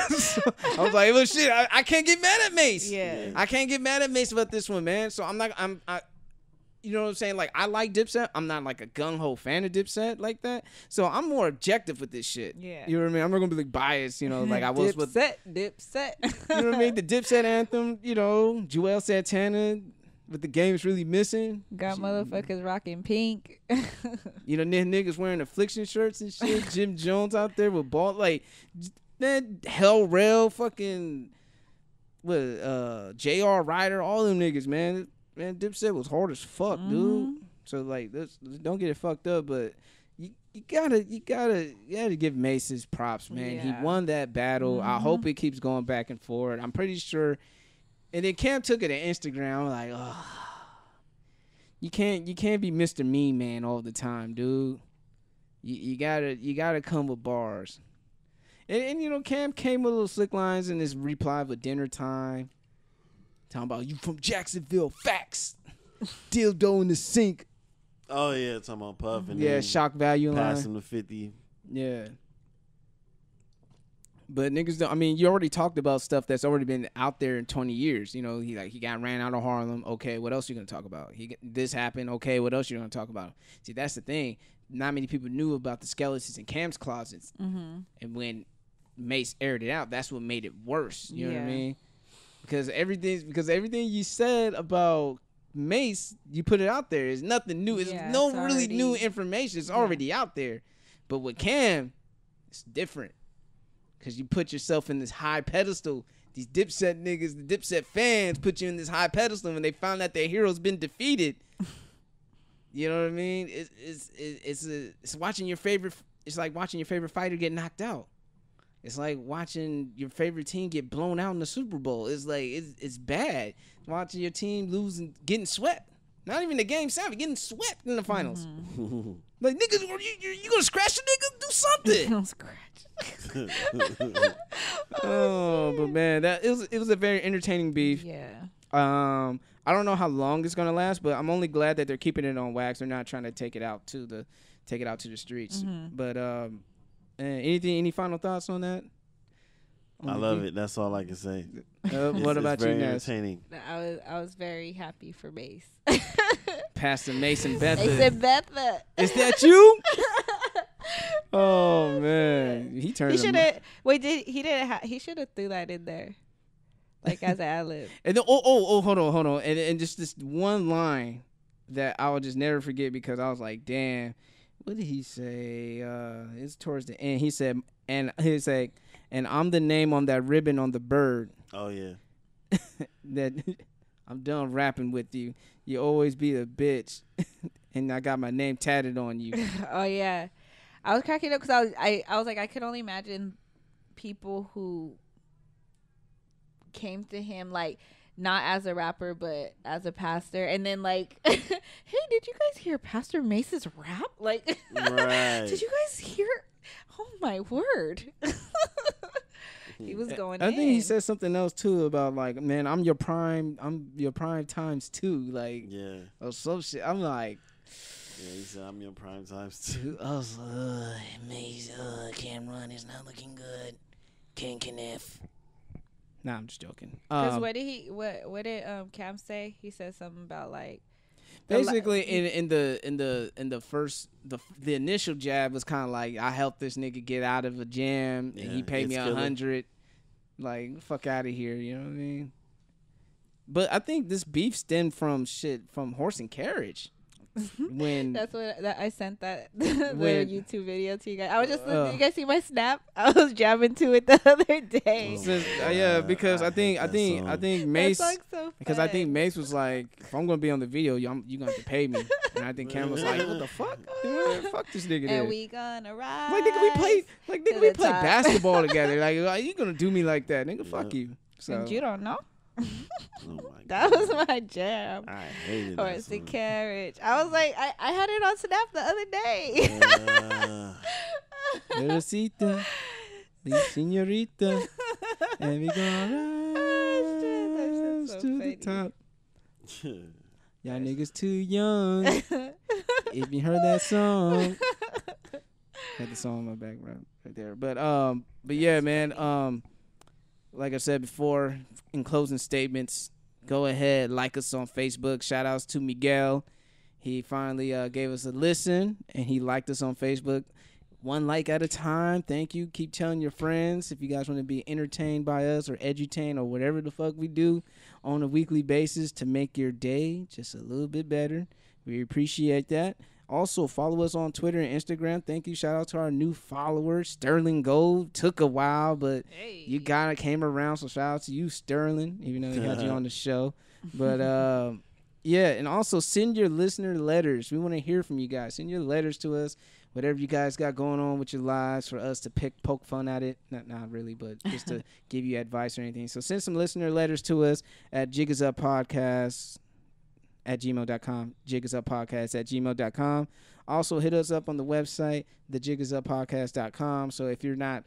So I was like, well, shit, I can't get mad at Mace. Yeah. I can't get mad at Mace about this one, man. So you know what I'm saying? Like, I like Dipset. I'm not like a gung-ho fan of Dipset like that. So I'm more objective with this shit. Yeah. You know what I mean? I'm not going to be like biased, like I was with. Dipset. You know what I mean? The Dipset anthem, Joel Santana with the game's really missing. Got motherfuckers rocking pink. Niggas wearing Affliction shirts and shit. Jim Jones out there with ball. Like, that Hell Rail fucking, J.R. Ryder, all them niggas, man. Man, Dipset was hard as fuck, dude. So like, don't get it fucked up, but you gotta give Mace his props, man. Yeah. He won that battle. I hope it keeps going back and forth. I'm pretty sure. And then Cam took it to Instagram, like, oh, you can't be Mr. Mean Man all the time, dude. You gotta come with bars. And Cam came with little slick lines in his reply with dinner time. Talking about, you from Jacksonville, facts. Dildo in the sink. Oh, yeah, talking about Puff. And shock value line. Pass him the 50. Yeah. But niggas don't, you already talked about stuff that's already been out there in 20 years. He got ran out of Harlem. Okay, what else you going to talk about? This happened. Okay, what else you going to talk about? See, that's the thing. Not many people knew about the skeletons in Cam's closets. Mm-hmm. And when Mace aired it out, that's what made it worse. You know what I mean? Because everything you said about Mace, you put it out there. It's nothing new. It's really new information. It's already out there. But with Cam, it's different. Because you put yourself in this high pedestal. These Dipset niggas, the Dipset fans put you in this high pedestal when they found out their hero's been defeated. You know what I mean? It's watching your favorite. It's like watching your favorite fighter get knocked out. It's like watching your favorite team get blown out in the Super Bowl. It's like, it's bad. Watching your team lose and getting swept. Not even the game 7, getting swept in the finals. Mm-hmm. Like, niggas, you gonna scratch the nigga? Do something. Don't scratch. Oh, but man, it was a very entertaining beef. Yeah. I don't know how long it's gonna last, but I'm only glad that they're keeping it on wax. They're not trying to take it out to the streets. Mm-hmm. But any final thoughts on that? I love it. That's all I can say. What about it's you, very Ness? entertaining. I was very happy for Mace. Pastor Mason Betha. Mason Betha. Is that you? Oh man, he turned. He should have. Wait, he didn't? He should have threw that in there, like as an ad lib. And then, hold on, and just this one line that I will just never forget because I was like, damn, what did he say? It's towards the end. He said, and I'm the name on that ribbon on the bird. Oh yeah. That I'm done rapping with you. You always be a bitch, and I got my name tatted on you. Oh yeah, I was cracking up because I was like, I could only imagine people who came to him like not as a rapper but as a pastor, and then like, hey, did you guys hear Pastor Mace's rap? Like, Right. did you guys hear? Oh my word. He was going I in. think he said something else too about like, man, I'm your prime times two, like, Yeah. or some shit. I'm like, Yeah, he said I'm your prime times too. I was Maze, Cameron is not looking good. King Kenneth. Nah, I'm just joking. Because what did Cam say? He said something about like Basically, in the first the initial jab was kind of like, I helped this nigga get out of a jam and he paid me $100. Like, fuck out of here, you know what I mean? But I think this beef stemmed from Horse and Carriage. When that's what I sent the YouTube video to you guys. I was just did you guys see my snap? I was jamming to it the other day. Yeah, because I think Mace, that song's so because I think Mace was like, if I'm gonna be on the video, you gonna have to pay me. And I think Cam was like, what the fuck? Fuck this nigga. And we gonna ride. Like, nigga, we play top. basketball together. Like, you gonna do me like that, nigga? Fuck you. So And you don't know. Oh my That was my jam. I hated Horse that and song. Carriage. I was like, I had it on Snap the other day. Rosita, mi señorita, and we gonna rise so to funny. the top. Y'all niggas too young. If you heard that song, had the song in my background right there. But yeah, man. Like I said before, in closing statements, go ahead, like us on Facebook. Shout outs to Miguel. He finally gave us a listen, and he liked us on Facebook. One like at a time. Thank you. Keep telling your friends if you guys want to be entertained by us or edutained or whatever the fuck we do on a weekly basis to make your day just a little bit better. We appreciate that. Also, follow us on Twitter and Instagram. Thank you. Shout out to our new followers, Sterling Gold. Took a while, but you came around. So shout out to you, Sterling, even though he had you on the show. But yeah, and also send your listener letters. We want to hear from you guys. Send your letters to us. Whatever you guys got going on with your lives for us to poke fun at it. Not really, but just to give you advice or anything. So send some listener letters to us at jigisuppodcast@gmail.com, jigisuppodcast@gmail.com. Also, hit us up on the website, thejigisuppodcast.com. So if you're not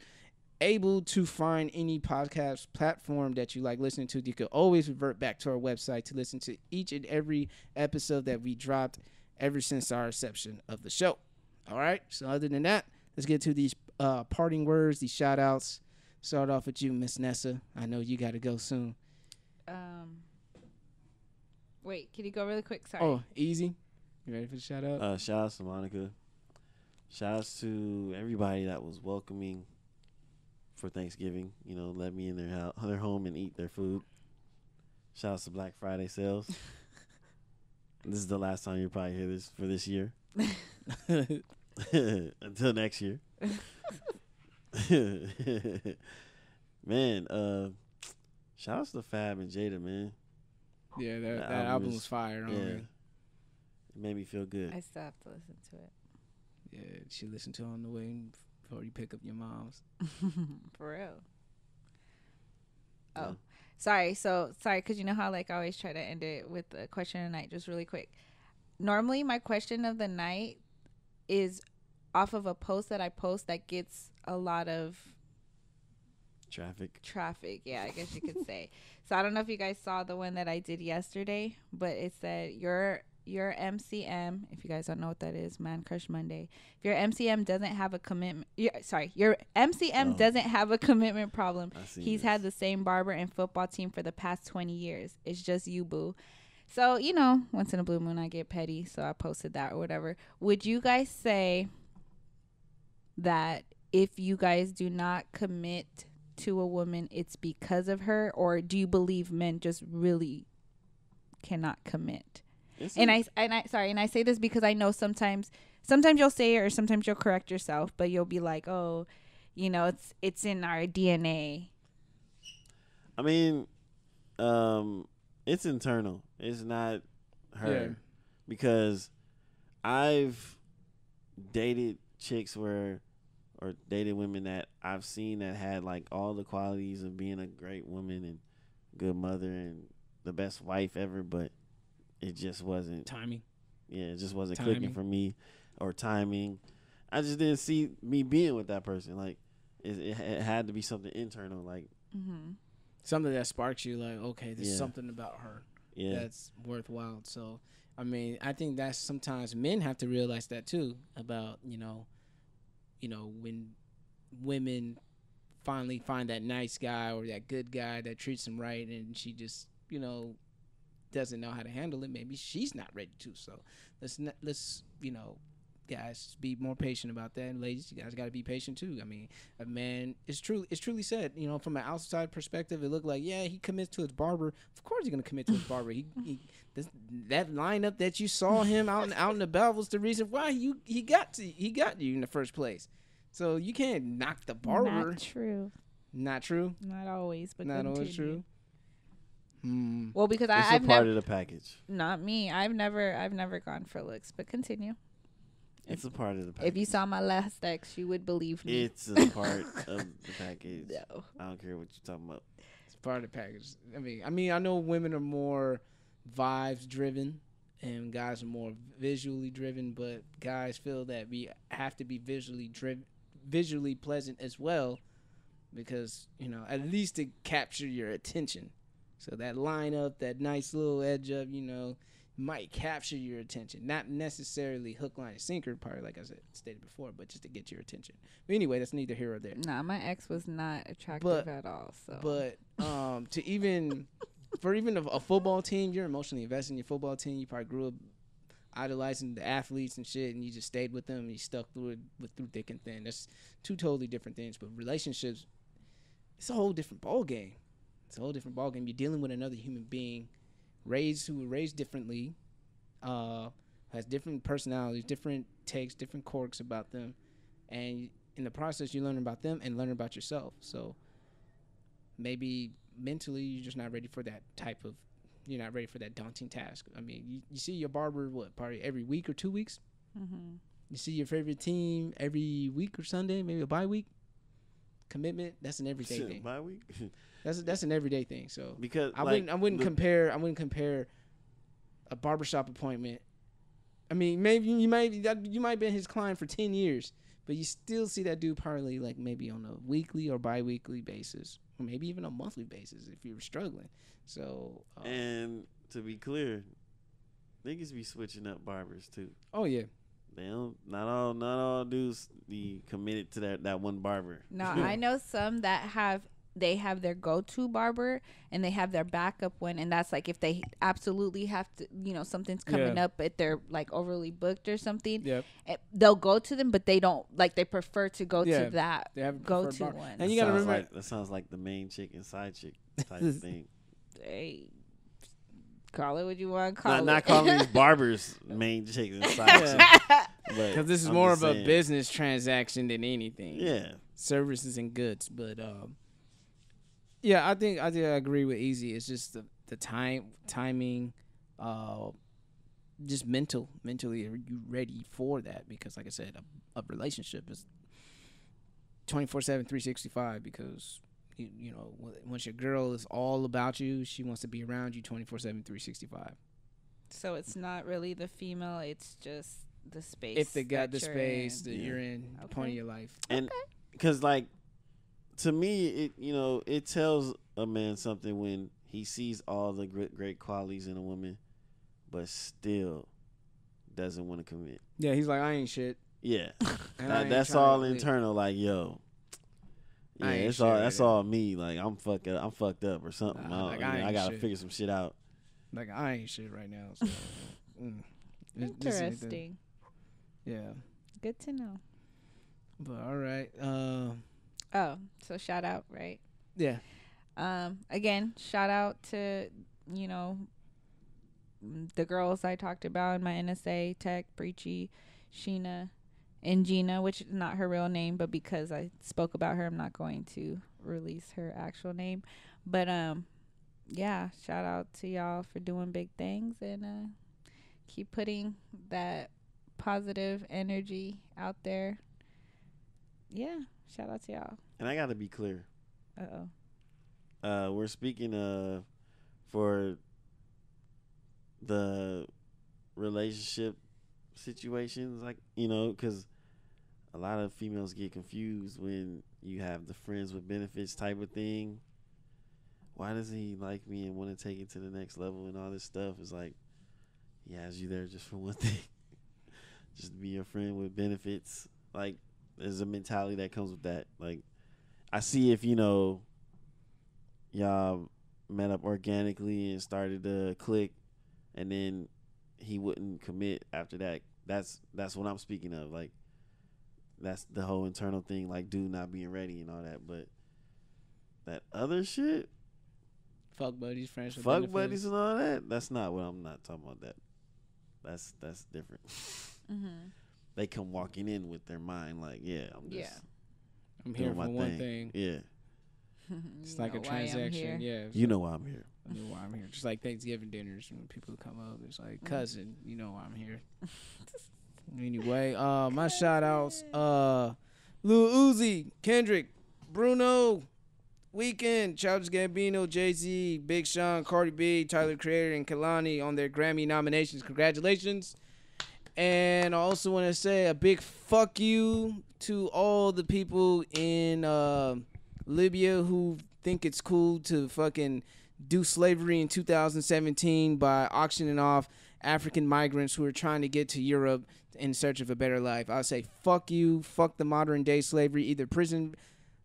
able to find any podcast platform that you like listening to, you could always revert back to our website to listen to each and every episode that we dropped ever since our inception of the show. All right. So other than that, let's get to these parting words, these shout outs. Start off with you, Miss Nessa. I know you got to go soon. Wait, can you go really quick? Sorry. Oh, easy. You ready for the shout out? Shout outs to Monica. Shout outs to everybody that was welcoming for Thanksgiving. You know, let me in their home and eat their food. Shout outs to Black Friday sales. This is the last time you'll probably hear this for this year. Until next year. Man, shout outs to Fab and Jada, man. Yeah, that album was fire. Yeah. It made me feel good. I still have to listen to it. Yeah, she listened to it on the way before you pick up your mom's. For real. Yeah. Oh, sorry. So sorry, because you know how like I always try to end it with a question of the night, just really quick. Normally, my question of the night is off of a post that I post that gets a lot of Traffic. Yeah, I guess you could say. So I don't know if you guys saw the one that I did yesterday, but it said your MCM, if you guys don't know what that is, Man Crush Monday. If your MCM doesn't have a commitment, your MCM doesn't have a commitment problem. He's had the same barber and football team for the past 20 years. It's just you, boo. So, once in a blue moon I get petty, so I posted that or whatever. Would you guys say that if you guys do not commit to a woman, it's because of her, or do you believe men just really cannot commit? And I say this because I know sometimes you'll say it or sometimes you'll correct yourself, but you'll be like, oh, it's in our DNA. I mean, it's internal. It's not her, because I've dated chicks or dated women that I've seen that had like all the qualities of being a great woman and good mother and the best wife ever, but it just wasn't timing. Yeah, it just wasn't clicking for me, or timing. I just didn't see me being with that person. Like it had to be something internal, like something that sparks you. Like, okay, there's something about her that's worthwhile. So, I mean, I think that's sometimes men have to realize that too, about when women finally find that nice guy or that good guy that treats them right, and she just doesn't know how to handle it. Maybe she's not ready to. So let's guys, be more patient about that. And ladies, you guys got to be patient too. I mean, a man is truly said, from an outside perspective, it looked like, he commits to his barber. Of course he's going to commit to his barber. That lineup that you saw him out and about was the reason why he got you in the first place. So you can't knock the barber. Not true. Not always, but not always true. Well, because I've never part of the package. Not me. I've never gone for looks, but continue. It's a part of the package. If you saw my last ex, you would believe me. It's a part of the package. No. I don't care what you're talking about. It's part of the package. I mean, I know women are more vibes driven and guys are more visually driven, but guys feel that we have to be visually pleasant as well, because at least to capture your attention. So that lineup, that nice little edge up, might capture your attention. Not necessarily hook, line, and sinker, probably like I stated before, but just to get your attention. But anyway, that's neither here or there. Nah, my ex was not attractive at all. So, but for a football team, you're emotionally invested in your football team. You probably grew up idolizing the athletes and shit, and you just stayed with them and you stuck through it through thick and thin. That's two totally different things. But relationships, it's a whole different ball game. You're dealing with another human being, who were raised differently, has different personalities, different takes, different quirks about them, and in the process, you learn about them and learn about yourself. So maybe mentally, you're just not ready for that you're not ready for that daunting task. I mean, you see your barber probably every week or 2 weeks. Mm-hmm. You see your favorite team every week or Sunday, maybe a bye week. Commitment, that's an everyday thing. Bye week. That's an everyday thing. So because I wouldn't compare a barbershop appointment. I mean, maybe you might been his client for 10 years, but you still see that dude probably like maybe on a weekly or bi-weekly basis, or maybe even a monthly basis if you were struggling. So and to be clear, niggas be switching up barbers too. Oh yeah. They don't. Not all dudes be committed to that one barber. No, I know some that have their go-to barber and they have their backup one, and that's like if they absolutely have to, something's coming up, but they're like overly booked or something. Yep. They'll go to them, but they don't they prefer to go to that go-to one. And you gotta remember that sounds like the main chick and side chick type thing. Hey. Call it what you want to call it. Not calling these barbers main chicks and side chicks. Because this is more of a business transaction than anything. Yeah. Services and goods. But, I think I agree with Easy. It's just the timing, just mentally, are you ready for that? Because, like I said, a relationship is 24/7, 365 because... once your girl is all about you, she wants to be around you 24/7, 365. So it's not really the female; it's just the space. If they got the space that you're in, the point of your life, and because to me, it tells a man something when he sees all the great qualities in a woman, but still doesn't want to commit. Yeah, he's like, I ain't shit. Yeah, that's all internal. Like, yo, yeah, that's all me. Like, I'm fucked up or something. I gotta figure some shit out. Like, I ain't shit right now. So, Interesting. Yeah. Good to know. But all right. So shout out, right? Yeah. Again, shout out to the girls I talked about in my NSA, Tech, Breachy, Sheena, and Gina, which is not her real name, but because I spoke about her, I'm not going to release her actual name. But yeah, shout out to y'all for doing big things and keep putting that positive energy out there. Yeah, shout out to y'all. And I gotta be clear. Uh-oh. We're speaking for the relationship situations, like, because a lot of females get confused when you have the friends with benefits type of thing. Why does he like me and want to take it to the next level and all this stuff? It's like, he has you there just for one thing. Just to be your friend with benefits. Like, there's a mentality that comes with that. Like, I see if, y'all met up organically and started to click, and then he wouldn't commit after that. That's what I'm speaking of. Like, that's the whole internal thing, like, dude not being ready and all that. But that other shit, fuck buddies, friends with fuck benefits. buddies and all that, that's not what I'm not talking about. That that's different. Mm-hmm. They come walking in with their mind like, I'm here for one thing. Yeah. It's like a transaction. Yeah. You know why I'm here. I know why I'm here. Just like Thanksgiving dinners when people come up, it's like, cousin, you know why I'm here. Anyway, my shout outs, Lil Uzi, Kendrick, Bruno, Weeknd, Childish Gambino, Jay-Z, Big Sean, Cardi B, Tyler Creator, and Kehlani on their Grammy nominations. Congratulations. And I also want to say a big fuck you to all the people in Libya who think it's cool to fucking do slavery in 2017 by auctioning off African migrants who are trying to get to Europe in search of a better life. I'll say fuck you, fuck the modern day slavery, either prison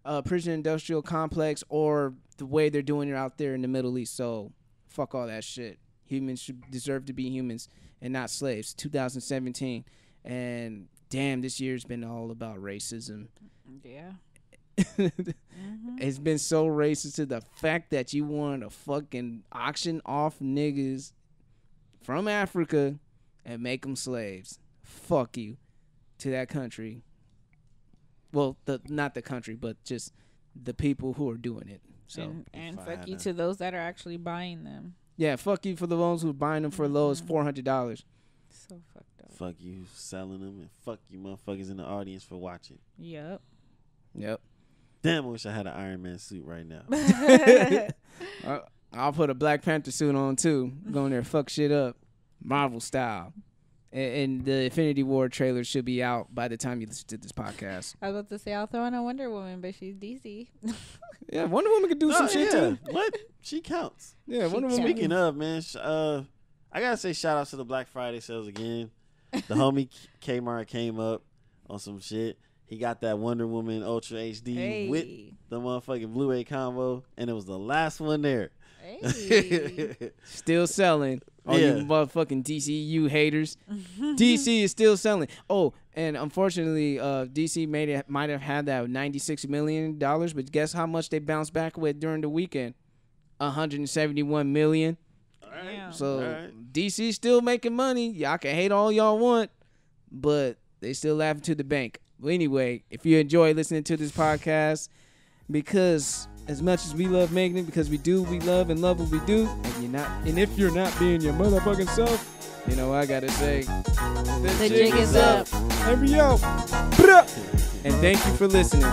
industrial complex or the way they're doing it out there in the Middle East. So fuck all that shit. Humans should deserve to be humans and not slaves. 2017. And damn, this year's been all about racism. Yeah. It's been so racist to the fact that you want to fucking auction off niggas from Africa and make them slaves. Fuck you to that country. Well, not the country, but just the people who are doing it. So and fuck you to those that are actually buying them. Yeah, fuck you for the ones who are buying them for as low as $400. So fucked up. Fuck you selling them, and fuck you motherfuckers in the audience for watching. Yep. Damn, I wish I had an Iron Man suit right now. I'll put a Black Panther suit on too. Go in there, fuck shit up, Marvel style. And the Infinity War trailer should be out by the time you listen to this podcast. I was about to say I'll throw in a Wonder Woman, but she's DC. Yeah, Wonder Woman could do some shit too. What? She counts. Yeah, Wonder Woman. Speaking of, man, I gotta say shout out to the Black Friday sales again. The homie Kmart came up on some shit. He got that Wonder Woman Ultra HD with the motherfucking Blu-ray combo, and it was the last one there. Hey. Still selling. All you motherfucking DCU haters. DC is still selling. Oh, and unfortunately, DC might have had that $96 million, but guess how much they bounced back with during the weekend? $171 million. All right. So DC still making money. Y'all can hate all y'all want, but they still laughing to the bank. Well, anyway, if you enjoy listening to this podcast, because as much as we love making it, because we love what we do, and if you're not being your motherfucking self, you know what I gotta say, the jig is up. And we out. And thank you for listening.